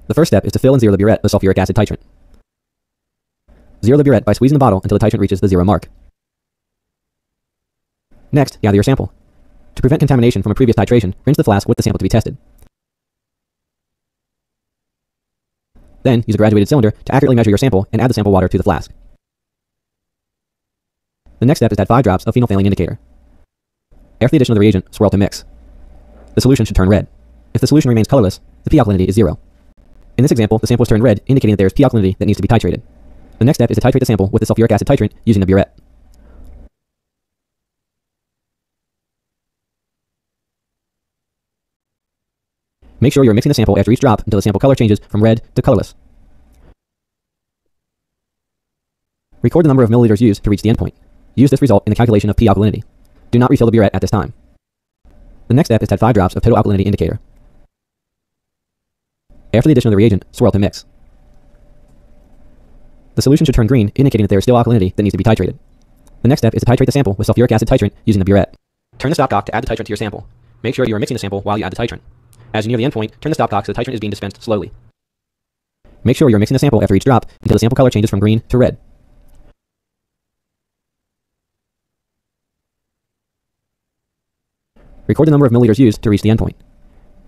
The first step is to fill and zero the burette with sulfuric acid titrant. Zero the burette by squeezing the bottle until the titrant reaches the 0 mark. Next, gather your sample. To prevent contamination from a previous titration, rinse the flask with the sample to be tested. Then, use a graduated cylinder to accurately measure your sample and add the sample water to the flask. The next step is to add 5 drops of phenolphthalein indicator. After the addition of the reagent, swirl to mix. The solution should turn red. If the solution remains colorless, the P alkalinity is 0. In this example, the sample is turned red, indicating that there is P alkalinity that needs to be titrated. The next step is to titrate the sample with the sulfuric acid titrant using the burette. Make sure you're mixing the sample after each drop until the sample color changes from red to colorless. Record the number of milliliters used to reach the endpoint. Use this result in the calculation of P alkalinity. Do not refill the burette at this time. The next step is to add 5 drops of total alkalinity indicator. After the addition of the reagent, swirl to mix. The solution should turn green, indicating that there is still alkalinity that needs to be titrated. The next step is to titrate the sample with sulfuric acid titrant using the burette. Turn the stopcock to add the titrant to your sample. Make sure you are mixing the sample while you add the titrant. As you near the endpoint, turn the stopcock so the titrant is being dispensed slowly. Make sure you are mixing the sample after each drop until the sample color changes from green to red. Record the number of milliliters used to reach the endpoint.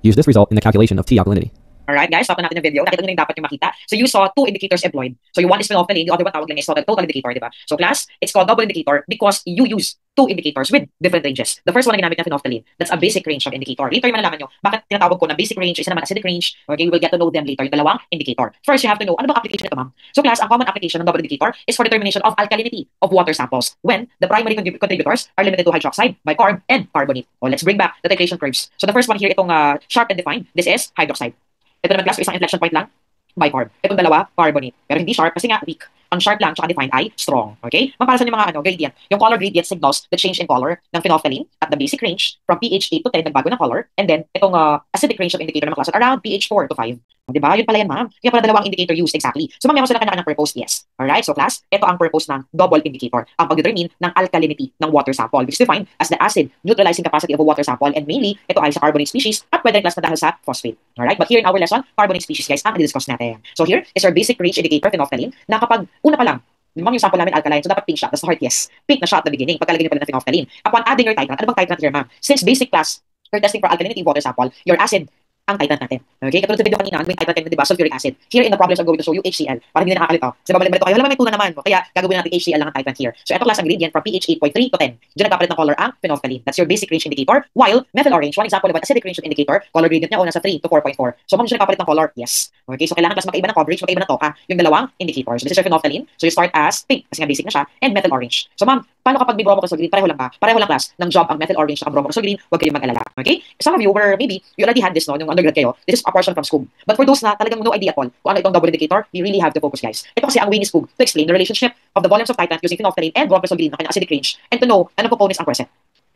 Use this result in the calculation of T alkalinity. Alright guys, stop na natin ang video. Nakita nyo na yung dapat yung makita. So you saw 2 indicators employed. So yung one is phenolphthalein, the other one tawag lang is total indicator, di ba? So class, it's called double indicator because you use two indicators with different ranges. The first one na ginamit na phenolphthalein, that's a basic range of indicator. Later yung malalaman nyo, bakit tinatawag ko na basic range, isa naman acidic range, okay, we will get to know them later, yung dalawang indicator. First, you have to know, ano bang application ito, ma'am? So class, ang common application ng double indicator is for determination of alkalinity of water samples when the primary contributors are limited to hydroxide, bicarb, and carbonate. Oh, let's bring back the titration curves. So the first one here, itong sharp and defined, this is hydroxide. Ito naman class, isang inflection point lang, bicarb. Itong dalawa, carbonate. Pero hindi sharp kasi nga weak. Ang sharp lang tsaka defined ay strong. Okay? Mapalasan yung mga gradient. Yung color gradient signals the change in color ng phenolphthalein at the basic range from pH 8 to 10, nagbago ng color. And then, itong acidic range of indicator ng klase around pH 4 to 5. Diba? Yun pala yan, ma'am. Kaya pala dalawang indicator used exactly. So, meron sila kanya-kanyang purpose, yes. Alright? So, class, ito ang purpose ng double indicator. Ang pag-determine ng alkalinity ng water sample, which is defined as the acid neutralizing capacity of a water sample. And mainly, ito ay sa carbonate species at pwede rin class na dahil sa phosphate. Alright? But here in our lesson, carbonate species, guys, ang i-discuss natin. So, here is our basic range indicator, phenolphthalein, na kapag una pa lang, ma'am, yung sample namin alkaline, so dapat pink siya. That's the heart, yes. Pink na siya at the beginning. Pagkalagay niyo pala ng phenolphthalein. Upon adding your titrant, ano bang titrant here, ma'am? Since basic class, you're testing for alkalinity water sample, your acid ang titrant natin. Okay? Katulad sa video kanina, may titrant kayo, diba? Sulfuric acid. Here in the problems, I'm going to show you HCl. Para hindi na nakakalito. Kasi babalik-balik kayo, may tuna naman. Kaya gagawin natin HCl lang ang titrant here. So, ito class ang gradient from pH 8.3 to 10. Diyan nagpapalit ng color ang phenolphthalein. That's your basic range indicator. While methyl orange, one example of an acidic range indicator, color gradient niya nasa 3 to 4.4. So, ma'am, siya nagpapalit ng color? Yes. Okay? So, kailangan class magkaiba ng coverage, magkaiba ng toka, yung dalawang indicators. So, this is your phenolphthalein. So, you start as pink, kasi nga basic na siya, and methyl orange. So, ma'am, paano kapag may bromocresol green? Pareho lang ba? Pareho lang class ng job ang methyl orange at bromocresol green. Huwag kayong mag-alala. Okay? Some of you were, maybe, you already had this, no? Nung undergrad kayo. This is a portion from Scoob. But for those na talagang no idea at all kung ano itong double indicator, we really have to focus, guys. Ito kasi ang way ni Scoob to explain the relationship of the volumes of titrant using phenolphthalein and bromocresol green na kanyang acidic range and to know anong components ang present.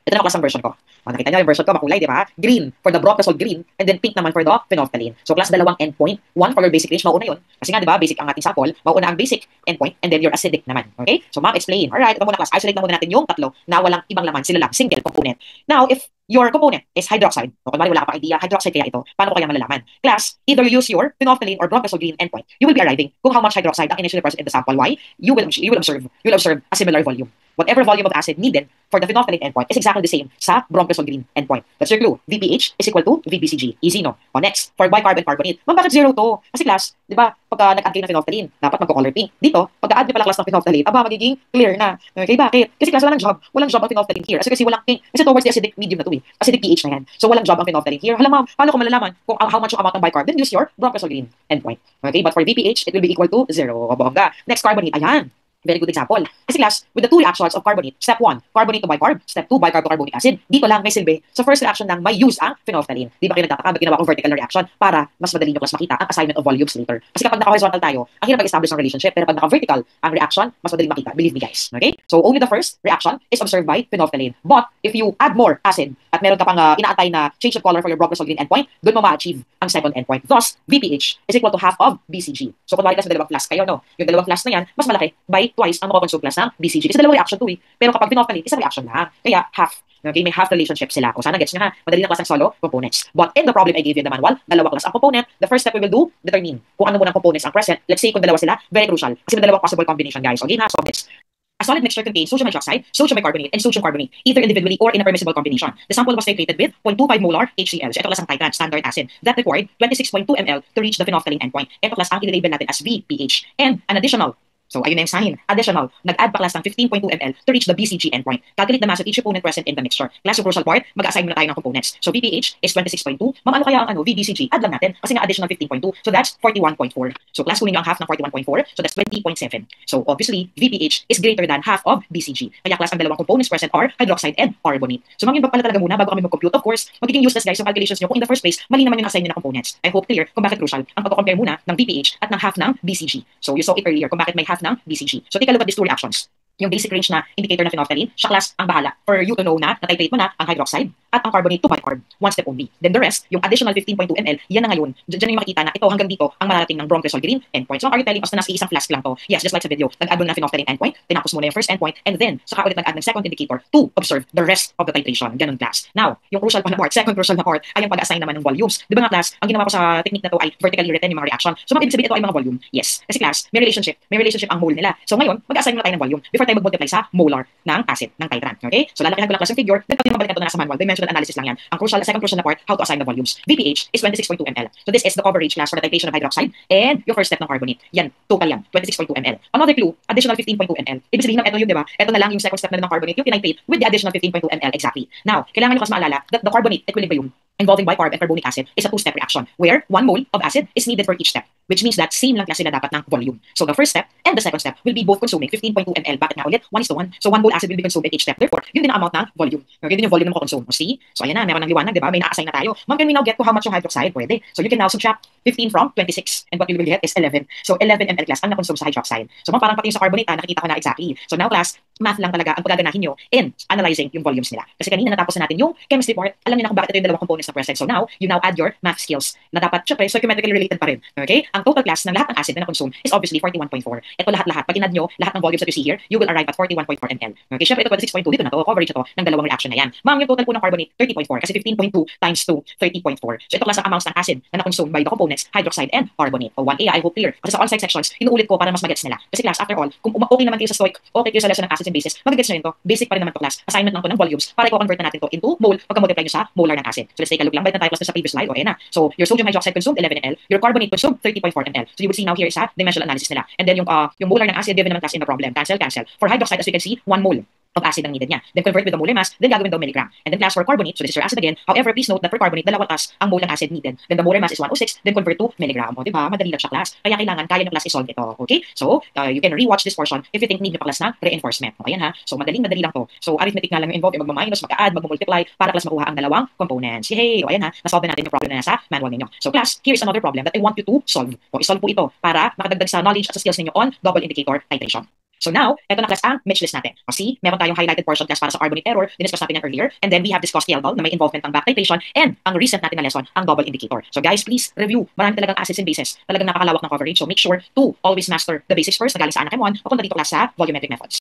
Ito na class ang version ko. Nakita niyo yung version ko, makulay, di ba? Green for the bromocresol green and then pink naman for the phenolphthalein. So class dalawang endpoint. One for your basic range, mauna yun. Kasi nga, di ba, basic ang ating sample, mauna ang basic endpoint and then your acidic naman. Okay? So ma'am, explain. Alright, ito muna class. Isolate na muna natin yung tatlo na walang ibang laman. Sila lang, single component. Now, if your component is hydroxide, o kung wala ka pang idea, hydroxide kaya ito, paano ko kaya malalaman? Class, either use your phenolphthalein or bromocresol green endpoint. You will be arriving kung how much hydroxide ang initially present in the sample. Why? You will observe a similar volume. Whatever volume of acid needed for the phenolphthalein endpoint is exactly the same sa bromocresol green endpoint. That's your clue. VPH is equal to VBCG. Easy, no? O next, for bicarb and carbonate. Ma'am, bakit zero to? Kasi class, di ba, pagka nag-add kayo ng phenolphthalein, dapat magko-color pink. Dito, pagka-add niyo pala class ng phenolphthalein, magiging clear na. Okay, bakit? Kasi class, walang job. Walang job ang phenolphthalein here. Kasi walang pink. Kasi towards the acidic medium na to eh. Acidic pH na yan. So walang job ang phenolphthalein here. Hala ma'am, paano ko malalaman kung how much yung amount ng bicarb? Then use your bromocresol green endpoint. Okay, but for VPH, it will be equal to 0. Bongga. Next, carbonate. Ayan. Very good example. Kasi class, with the two reactions of carbonate, step 1, carbonate to bicarb, step 2, bicarb to carbonic acid, dito lang may silbi. So first reaction lang may use ang phenolphthalein. Di ba kayo nagtataka? Ginawa kong vertical na reaction para mas madali nyo class makita ang assignment of volumes later. Kasi kapag naka-horizontal tayo, ang hirap mag-establish ng relationship. Pero pag naka-vertical ang reaction, mas madali makita. Believe me guys. Okay? So only the first reaction is observed by phenolphthalein. But if you add more acid at meron ka pang inaantay na change of color for your bromocresol green endpoint, doon mo ma-achieve ang second endpoint. Thus, VPH is equal to half of BCG. So kung sa dalawang flask kayo, no? Yung dalawang flask na yan, mas malaki by twice ang makukonsume class ng BCG. Kasi dalawang reaction to eh. Pero kapag phenolphthalein, isang reaction lang. Kaya half. Okay, may half relationship sila. O sana gets nyo ha. Madali na class ng solo components. But in the problem I gave you in the manual, dalawa class ang component. The first step we will do, determine kung ano muna components ang present. Let's say kung dalawa sila, very crucial. Kasi may dalawang possible combination guys. Okay ha, so next. A solid mixture contains sodium hydroxide, sodium bicarbonate, and sodium carbonate, either individually or in a permissible combination. The sample was titrated with 0.25 molar HCl. So ito class ang titrant, standard acid. That required 26.2 ml to reach the phenolphthalein endpoint. Ito class ang i-label natin as VPH. And an additional, so ayun na yung sign. Additional, nag-add pa class ng 15.2 ml to reach the BCG endpoint. Calculate the mass of each component present in the mixture. Class, yung crucial part, mag-assign muna tayo ng components. So VPH is 26.2. Ma'am, ano kaya ang VBCG? Add lang natin kasi nga additional 15.2. So that's 41.4. So class, kunin nyo ang half ng 41.4. So that's 20.7. So obviously, VPH is greater than half of BCG. Kaya class, ang dalawang components present are hydroxide and carbonate. So ma'am, yun pala talaga muna bago kami mag-compute. Of course, magiging useless guys yung calculations nyo kung in the first place, mali naman yung assign nyo na components. I hope clear kung bakit crucial ang pag-compare muna ng VPH at ng half ng BCG. So you saw it earlier kung bakit may half ng BCG. So take a look at these two reactions. Yung basic range na indicator na phenolphthalein, siya class ang bahala for you to know na na-titrate mo na ang hydroxide at ang carbonate to bicarb. One step only. Then the rest, yung additional 15.2 ml, yan na ngayon. Diyan yung makikita na ito hanggang dito ang mararating ng bromocresol green endpoint. So are you telling us na nasa isang flask lang to? Yes, just like sa video. Nag-add na phenolphthalein endpoint, tinapos muna yung first endpoint, and then saka ulit nag-add ng second indicator to observe the rest of the titration. Ganun class. Now, yung crucial pa na part, second crucial na part, ay yung pag-assign naman ng volumes. Di ba nga class, ang ginawa ko sa technique na to ay vertically written yung mga reaction. So ibig sabihin ito ay mga volume. Yes. Kasi class, may relationship ang mole nila. So ngayon, mag-assign muna tayo ng volume before tayo mag-multiply sa molar ng acid ng titrant. Okay? So lalaki ko lang class yung figure, nagpapabalikan ito na sa manual. Dimension dimensional analysis lang yan. Ang second crucial na part, how to assign the volumes. VPH is 26.2 ml. So this is the coverage class for the titration of hydroxide and your first step ng carbonate. Yan, total yan, 26.2 ml. Another clue, additional 15.2 ml. Ibig sabihin ng ito yun, di ba? Ito na lang yung second step na ng carbonate, yung tinitrate with the additional 15.2 ml exactly. Now, kailangan nyo kasi maalala that the carbonate equilibrium involving bicarb and carbonic acid is a two-step reaction where 1 mole of acid is needed for each step, which means that same lang klase na dapat ng volume. So the first step and the second step will be both consuming 15.2 ml. Bakit nga ulit? 1:1. So 1 mole acid will be consumed in each step. Therefore, yun din ang amount ng volume. Okay, yun yung volume na makonsume. See? So ayan na, meron ng liwanag, di ba? May na-assign na tayo. Ma'am, can we now get to how much yung hydroxide? Pwede. So you can now subtract 15 from 26 and what you will get is 11. So 11 ml class ang na-consume sa hydroxide. So ma'am, parang pati yung sa carbonate, nakita ko na exactly. So now class, math lang talaga ang pagaganahin nyo in analyzing yung volumes nila. Kasi kanina natapos na natin yung chemistry part, alam niyo na kung bakit ito yung dalawang components na present. So now, you now add your math skills na dapat, syempre, stoichiometrically related pa rin. Okay? Ang total class ng lahat ng acid na na-consume is obviously 41.4. Ito lahat-lahat. Pag inad nyo, lahat ng volumes that you see here, you will arrive at 41.4 ml. Okay? Syempre, ito 26.2. Dito na to. Coverage ito ng dalawang reaction na yan. Ma'am, yung total po ng carbonate, 30.4. Kasi 15.2 times 2, 30.4. So ito class ang amounts ng acid na na-consume by the components, hydroxide and carbonate. O 1A, I hope clear. Kasi sa on-site sections, inuulit ko para mas magets nila. Kasi class, after all, kung okay naman kayo sa stoic, okay kayo sa lesson ng acids and bases, magagets nyo yun to. Basic pa rin naman to class. Assignment lang to ng volumes para i-convert na natin to into mole pagka-multiply nyo sa molar ng acid. So let's take a look lang. Balik na tayo class sa previous slide. O ayan na. So your sodium hydroxide consumed 11 ml, your carbonate consumed 30.4 ml. So you would see now here is a dimensional analysis nila. And then yung molar ng acid given naman class in the problem. Cancel. For hydroxide, as we can see, 1 mole of acid ang needed niya. Then convert with the molar mass, then gagawin daw milligram. And then class for carbonate, so this is your acid again. However, please note that for carbonate, dalawang as ang molar acid needed. Then the molar mass is 106, then convert to milligram. O diba? Madali lang siya class. Kaya kailangan kaya ng class i-solve ito. Okay? So, you can rewatch this portion if you think need nyo pa class na reinforcement. O ayan ha. So, madali lang to. So, arithmetic nga lang yung involved, yung magma-minus, mag-add, mag-multiply, para class makuha ang dalawang components. Yay! O ayan ha. Nasolve natin yung problem na nasa manual ninyo. So, class, here is another problem that I want you to solve. O, isolve po ito para makadagdag sa knowledge at sa skills ninyo on double indicator titration. So now, ito na class ang Mitch list natin. O see, meron tayong highlighted portion class para sa carbonate error, diniscuss natin yan earlier, and then we have discussed Kelvin na may involvement ng back titration, and ang recent natin na lesson, ang double indicator. So guys, please review. Marami talagang acids and bases. Talagang napakalawak ng coverage. So make sure to always master the basics first, na galing sa Anak M1, papunta dito class sa volumetric methods.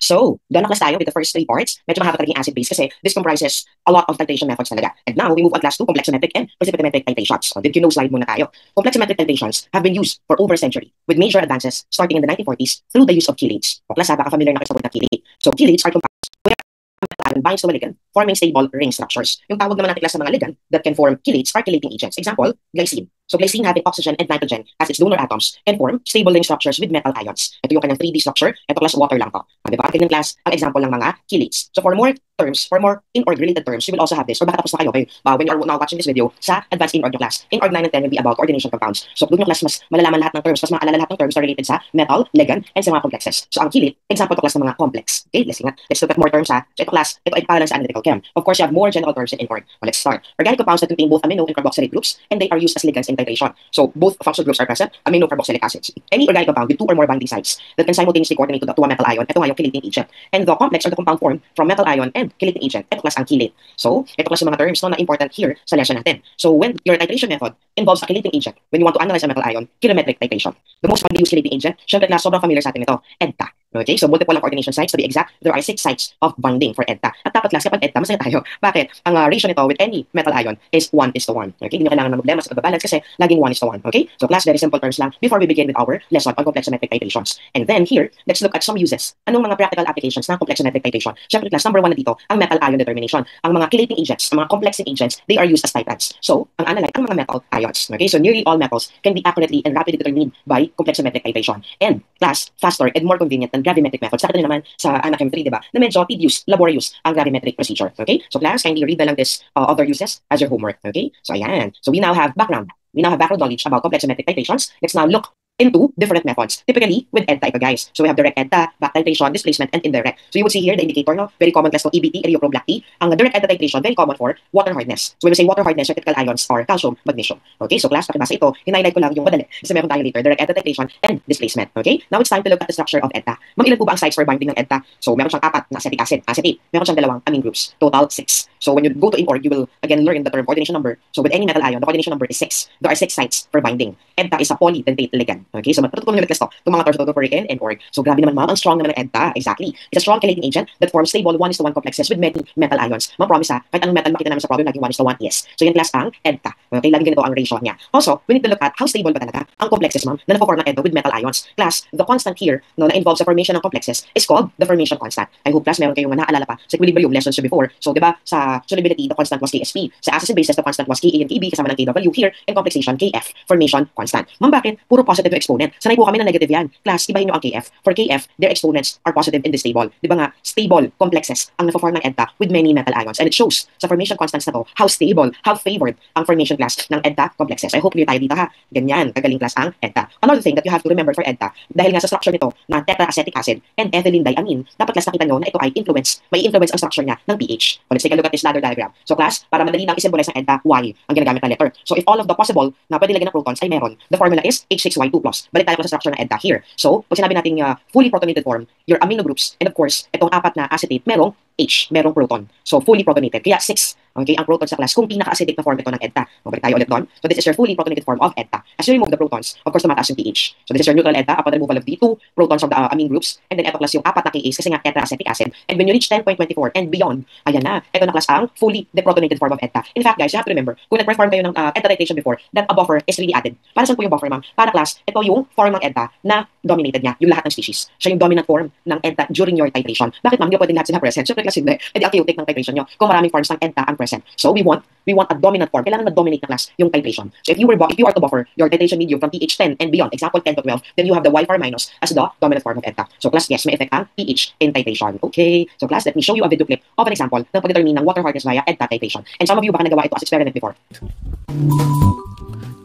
So, doon na class tayo with the first 3 parts. Medyo mahaba talaga yung acid base kasi this comprises a lot of titration methods talaga. And now, we move on class to complexometric and precipitometric titrations. So, did you know slide muna tayo. Complexometric titrations have been used for over a century with major advances starting in the 1940s through the use of chelates. O class, baka familiar na kayo sa word na chelate. So, chelates are compounds where ion binds to a ligand, forming stable ring structures. Yung tawag naman natin class sa mga ligand that can form chelates are chelating agents. Example, glycine. So glycine having oxygen and nitrogen as its donor atoms can form stable ring structures with metal ions. Ito yung kanyang 3D structure. Ito class water lang to. Diba? Tingnan class ang example ng mga chelates. So for more terms, for more in-org related terms, you will also have this. Or baka tapos na kayo when you are now watching this video sa advanced in-org class. In-org 9 and 10 will be about coordination compounds. So doon yung class mas malalaman lahat ng terms, mas maalala lahat ng terms na related sa metal, ligand, and sa mga complexes. So ang chelate, example to class ng mga complex. Okay, let's look at more terms ha. So ito class, ito ay pangalan sa analytical chem. Of course, you have more general terms in in-org. Well, let's start. Organic compounds that contain both amino and carboxylate groups, and they are used as ligands in titration. So both functional groups are present, amino carboxylic acids. Any organic compound with 2 or more binding sites that can simultaneously coordinate to a metal ion, ito nga yung chelating agent. And the complex or the compound formed from metal ion and chelating agent, ito class ang chelate. So, ito class yung mga terms no, na important here sa lesson natin. So, when your titration method involves a chelating agent, when you want to analyze a metal ion, kilometric titration. The most commonly used chelating agent, syempre class, sobrang familiar sa atin ito, EDTA. Okay, so multiple coordination sites. To be exact, there are 6 sites of binding for EDTA. At dapat class, kapag EDTA, masaya tayo. Bakit? Ang ratio nito with any metal ion is 1:1. Okay, hindi nyo kailangan ng problema sa pagbabalance kasi laging 1:1. Okay, so class, very simple terms lang before we begin with our lesson on complexometric titrations. And then here, let's look at some uses. Anong mga practical applications ng complexometric titration? Syempre class, number 1 na dito, ang metal ion determination. Ang mga chelating agents, ang mga complexing agents, they are used as titrants. So, ang analyte, ang mga metal ions. Okay, so nearly all metals can be accurately and rapidly determined by complexometric titration. And class, faster and more convenient than gravimetric methods. Nakita naman sa Anak M3, diba? Na medyo tedious, laborious ang gravimetric procedure. Okay? So class, kindly read na lang this other uses as your homework. Okay? So ayan. So we now have background. We now have background knowledge about complexometric titrations. Let's now look into different methods, typically with EDTA ito guys. So we have direct EDTA, back titration, displacement, and indirect. So you would see here the indicator, no? Very common class to EBT, Eriopro Black T. Ang direct EDTA titration, very common for water hardness. So when we say water hardness, your critical ions are calcium, magnesium. Okay, so class, pakibasa ito, hinhighlight ko lang yung madali. Kasi meron tayo later, direct EDTA titration and displacement. Okay, now it's time to look at the structure of EDTA. Mag-ilan po ba ang sites for binding ng EDTA? So meron siyang 4 na acetic acid, acetate. Meron siyang 2 amine groups, total 6. So when you go to in-org, you will again learn the term coordination number. So with any metal ion, the coordination number is 6. There are 6 sites for binding. EDTA is a polydentate ligand. Okay, so matututunan ulit to. Itong mga torso for weekend and org. So grabe naman ma'am, ang strong naman ng EDTA. Exactly. It's a strong chelating agent that forms stable 1:1 complexes with many metal ions. Ma'am, promise ha, kahit anong metal makita namin sa problem, laging 1:1, yes. So yan class ang EDTA. Okay, laging ganito ang ratio niya. Also, we need to look at how stable ba talaga ang complexes ma'am na napoform ng EDTA with metal ions. Class, the constant here no, na involves the formation ng complexes is called the formation constant. I hope class meron kayong naaalala pa sa equilibrium lessons before. So, di ba, sa solubility, the constant was KSP. Sa acids and bases, the constant was Ka and Kb kasama ng Kw. Here, in complexation, Kf, formation constant. Ma'am, bakit? Puro positive yung exponent. Sanay po kami na negative yan. Class, ibahin nyo ang Kf. For Kf, their exponents are positive in this table. Di ba nga, stable complexes ang napoform ng EDTA with many metal ions. And it shows sa formation constants na to, how stable, how favored ang formation class ng EDTA complexes. I hope clear tayo dito ha. Ganyan, kagaling class ang EDTA. Another thing that you have to remember for EDTA, dahil nga sa structure nito na tetraacetic acid and ethylene diamine, dapat class nakita nyo na ito ay may influence ang structure niya ng pH. So let's take a look at this ladder diagram. So class, para madali nang i-symbolize ng EDTA, Y ang ginagamit na letter. So if all of the possible na pwede lagyan ng protons ay meron, the formula is H6Y2+. Balik tayo sa structure ng EDTA here. So pag sinabi natin fully protonated form, your amino groups, and of course, itong apat na acetate, merong H, merong proton. So fully protonated. Kaya 6, okay, ang proton sa class kung pinaka-acidic na form ito ng EDTA. Balik tayo ulit doon. So this is your fully protonated form of EDTA. As you remove the protons, of course, tumataas yung pH. So this is your neutral EDTA upon removal of the 2 protons of the amine groups, and then ito class yung apat na Kas kasi nga tetraacetic acid. And when you reach 10.24 and beyond, ayan na, ito na class ang fully deprotonated form of EDTA. In fact, guys, you have to remember, kung nag-perform kayo ng EDTA titration before, then a buffer is really added. Para saan po yung buffer, ma'am? Para class, ito yung form ng EDTA na dominated niya, yung lahat ng species. Siya yung dominant form ng EDTA during your titration. Bakit ma'am? Hindi pwedeng lahat sila present. Siyempre class hindi. E di ang chaotic ng titration nyo kung maraming forms ng EDTA ang present. So we want a dominant form. Kailangan na-dominate ng class yung titration. So if you are to buffer your titration medium from pH 10 and beyond, example 10 to 12, then you have the Y4- as the dominant form of EDTA. So class, yes, may effect ang pH in titration. Okay. So class, let me show you a video clip of an example ng pag-determine ng water hardness via EDTA titration. And some of you baka nagawa ito as experiment before.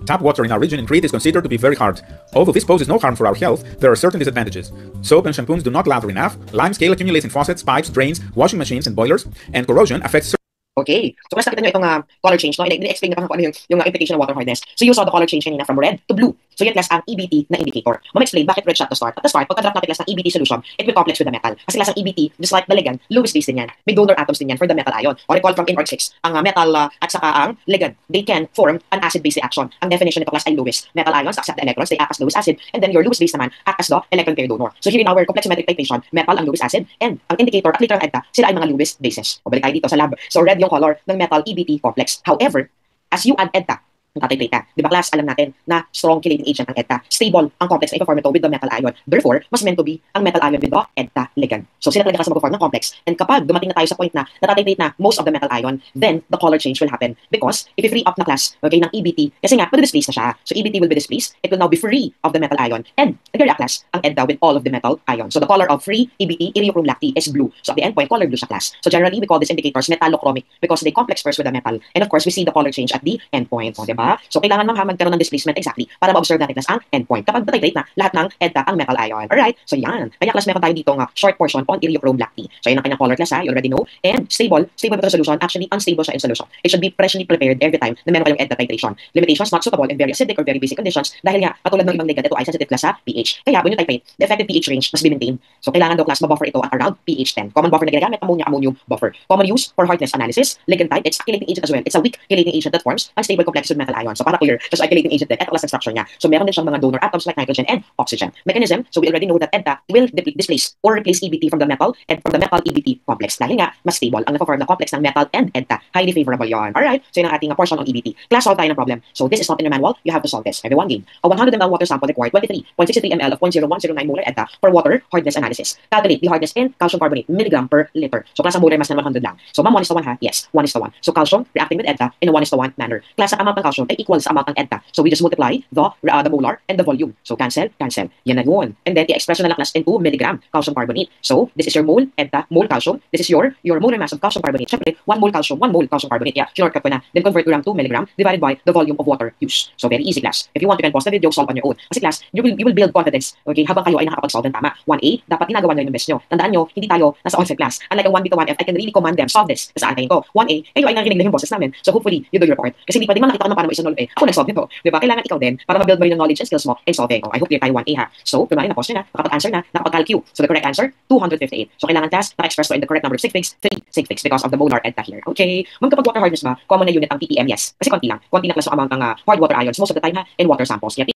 Tap water in our region in Crete is considered to be very hard. Although this poses no harm for our health, there are certain disadvantages. Soap and shampoos do not lather enough, lime scale accumulates in faucets, pipes, drains, washing machines, and boilers, and corrosion affects. Okay. So class, nakita nyo itong color change, no? I-explain na kung ano yung implication ng water hardness. So you saw the color change kanina from red to blue. So yan class ang EBT na indicator. Explain bakit red siya at the start. At the start, pagka-drop natin class ng EBT solution, it will complex with the metal. Kasi class ang EBT, just like the ligand, Lewis base din yan. May donor atoms din yan for the metal ion. Or recall from in-org 6, ang metal at saka ang ligand, they can form an acid-base reaction. Ang definition nito class ay Lewis. Metal ions accept the electrons, they act as Lewis acid, and then your Lewis base naman act as the electron pair donor. So here in our complexometric titration, metal ang Lewis acid, and ang indicator at literal EDTA, sila ay mga Lewis bases. O balik tayo dito sa lab. So red yung color ng metal EBT complex. However, as you add EDTA, nagtatitrate ka. Di ba class, alam natin na strong chelating agent ang EDTA. Stable ang complex na ipaform ito with the metal ion. Therefore, mas meant to be ang metal ion with the EDTA ligand. So sila talaga kasi mag-form ng complex. And kapag dumating na tayo sa point na natatitrate na most of the metal ion, then the color change will happen. Because if you free up na class, okay, ng EBT, kasi nga, displace na siya. So EBT will be displaced. It will now be free of the metal ion. And nag-react class ang EDTA with all of the metal ion. So the color of free EBT, iriochrome lacti, is blue. So at the endpoint, color blue siya class. So generally, we call these indicators metallochromic because they complex first with the metal. And of course, we see the color change at the endpoint. O, diba? So kailangan magkaroon ng displacement exactly para ma-observe natin class ang endpoint. Kapag natitrate na lahat ng EDTA ang metal ion. Alright? So yan. Kaya class meron tayo dito short portion on iriochrome lacti. So yan ang kanyang color class ha. You already know. And stable with the solution. Actually, unstable siya in solution. It should be freshly prepared every time na meron kayong EDTA titration. Limitations, not suitable in very acidic or very basic conditions dahil nga, katulad ng ibang ligand, ito ay sensitive class sa pH. Kaya when you titrate, the effective pH range must be maintained. So kailangan daw class ma-buffer ito at around pH 10. Common buffer na ginagamit, ammonium buffer. Common use for hardness analysis. Ligand type, it's a chelating agent as well. It's a weak chelating agent that forms unstable complexes with metal ions. So para clear, just a chelating agent din. Class ng structure niya. So meron din siyang mga donor atoms like nitrogen and oxygen. Mechanism, so we already know that EDTA will displace or replace EBT from the metal and from the metal EBT complex. Dahil nga, mas stable ang napoform na complex ng metal and EDTA. Highly favorable yon. Alright, so yun ang ating portion on EBT. Class, solve tayo ng problem. So this is not in your manual. You have to solve this. Everyone game. A 100 ml water sample required 23.63 ml of 0.0109 molar EDTA for water hardness analysis. Calculate the hardness in calcium carbonate milligram per liter. So class, ang molar mas na 100 lang. So ma'am, 1:1 ha? Yes, 1:1. So calcium reacting with EDTA in a 1:1 manner. Class, ang amount ng calcium ay equal sa amount ng EDTA. So we just multiply the molar and the volume. So cancel. Yan na yun. And then i-express na lang class into milligram calcium carbonate. So this is your mole EDTA, mole calcium. This is your molar mass of calcium carbonate. Siyempre, 1 mole calcium carbonate. Yeah, shortcut ko na. Then convert gram to milligram divided by the volume of water used. So very easy class. If you want, you can pause the video, solve on your own. Kasi class, you will build confidence. Okay, habang kayo ay nakakapag-solve ng tama. 1A, dapat ginagawa nyo yung best nyo. Tandaan nyo, hindi tayo nasa onset class. Unlike ang 1B to 1F, I can really command them, solve this. Kasi aantayin ko. 1A, kayo ay narinig lang yung boses namin. So hopefully, you do your part. Kasi hindi pwede man nakita ko na paano mo isunod ako nag-solve nito. Diba? Kailangan ikaw din para ma-build mo rin yung knowledge and skills mo in solving. I hope clear tayo 1A ha. So, kunwari na pause nyo na, nakapag-answer na, nakapag-calculate. So the correct answer, 258. So kailangan class, naka-express to in the correct number of sig figs, 3 sig figs because of the molar EDTA here. Okay. Ma'am, kapag water hardness ba, common na unit ang ppm, yes. Kasi konti lang class yung amount ng hard water ions most of the time ha, in water samples. Kaya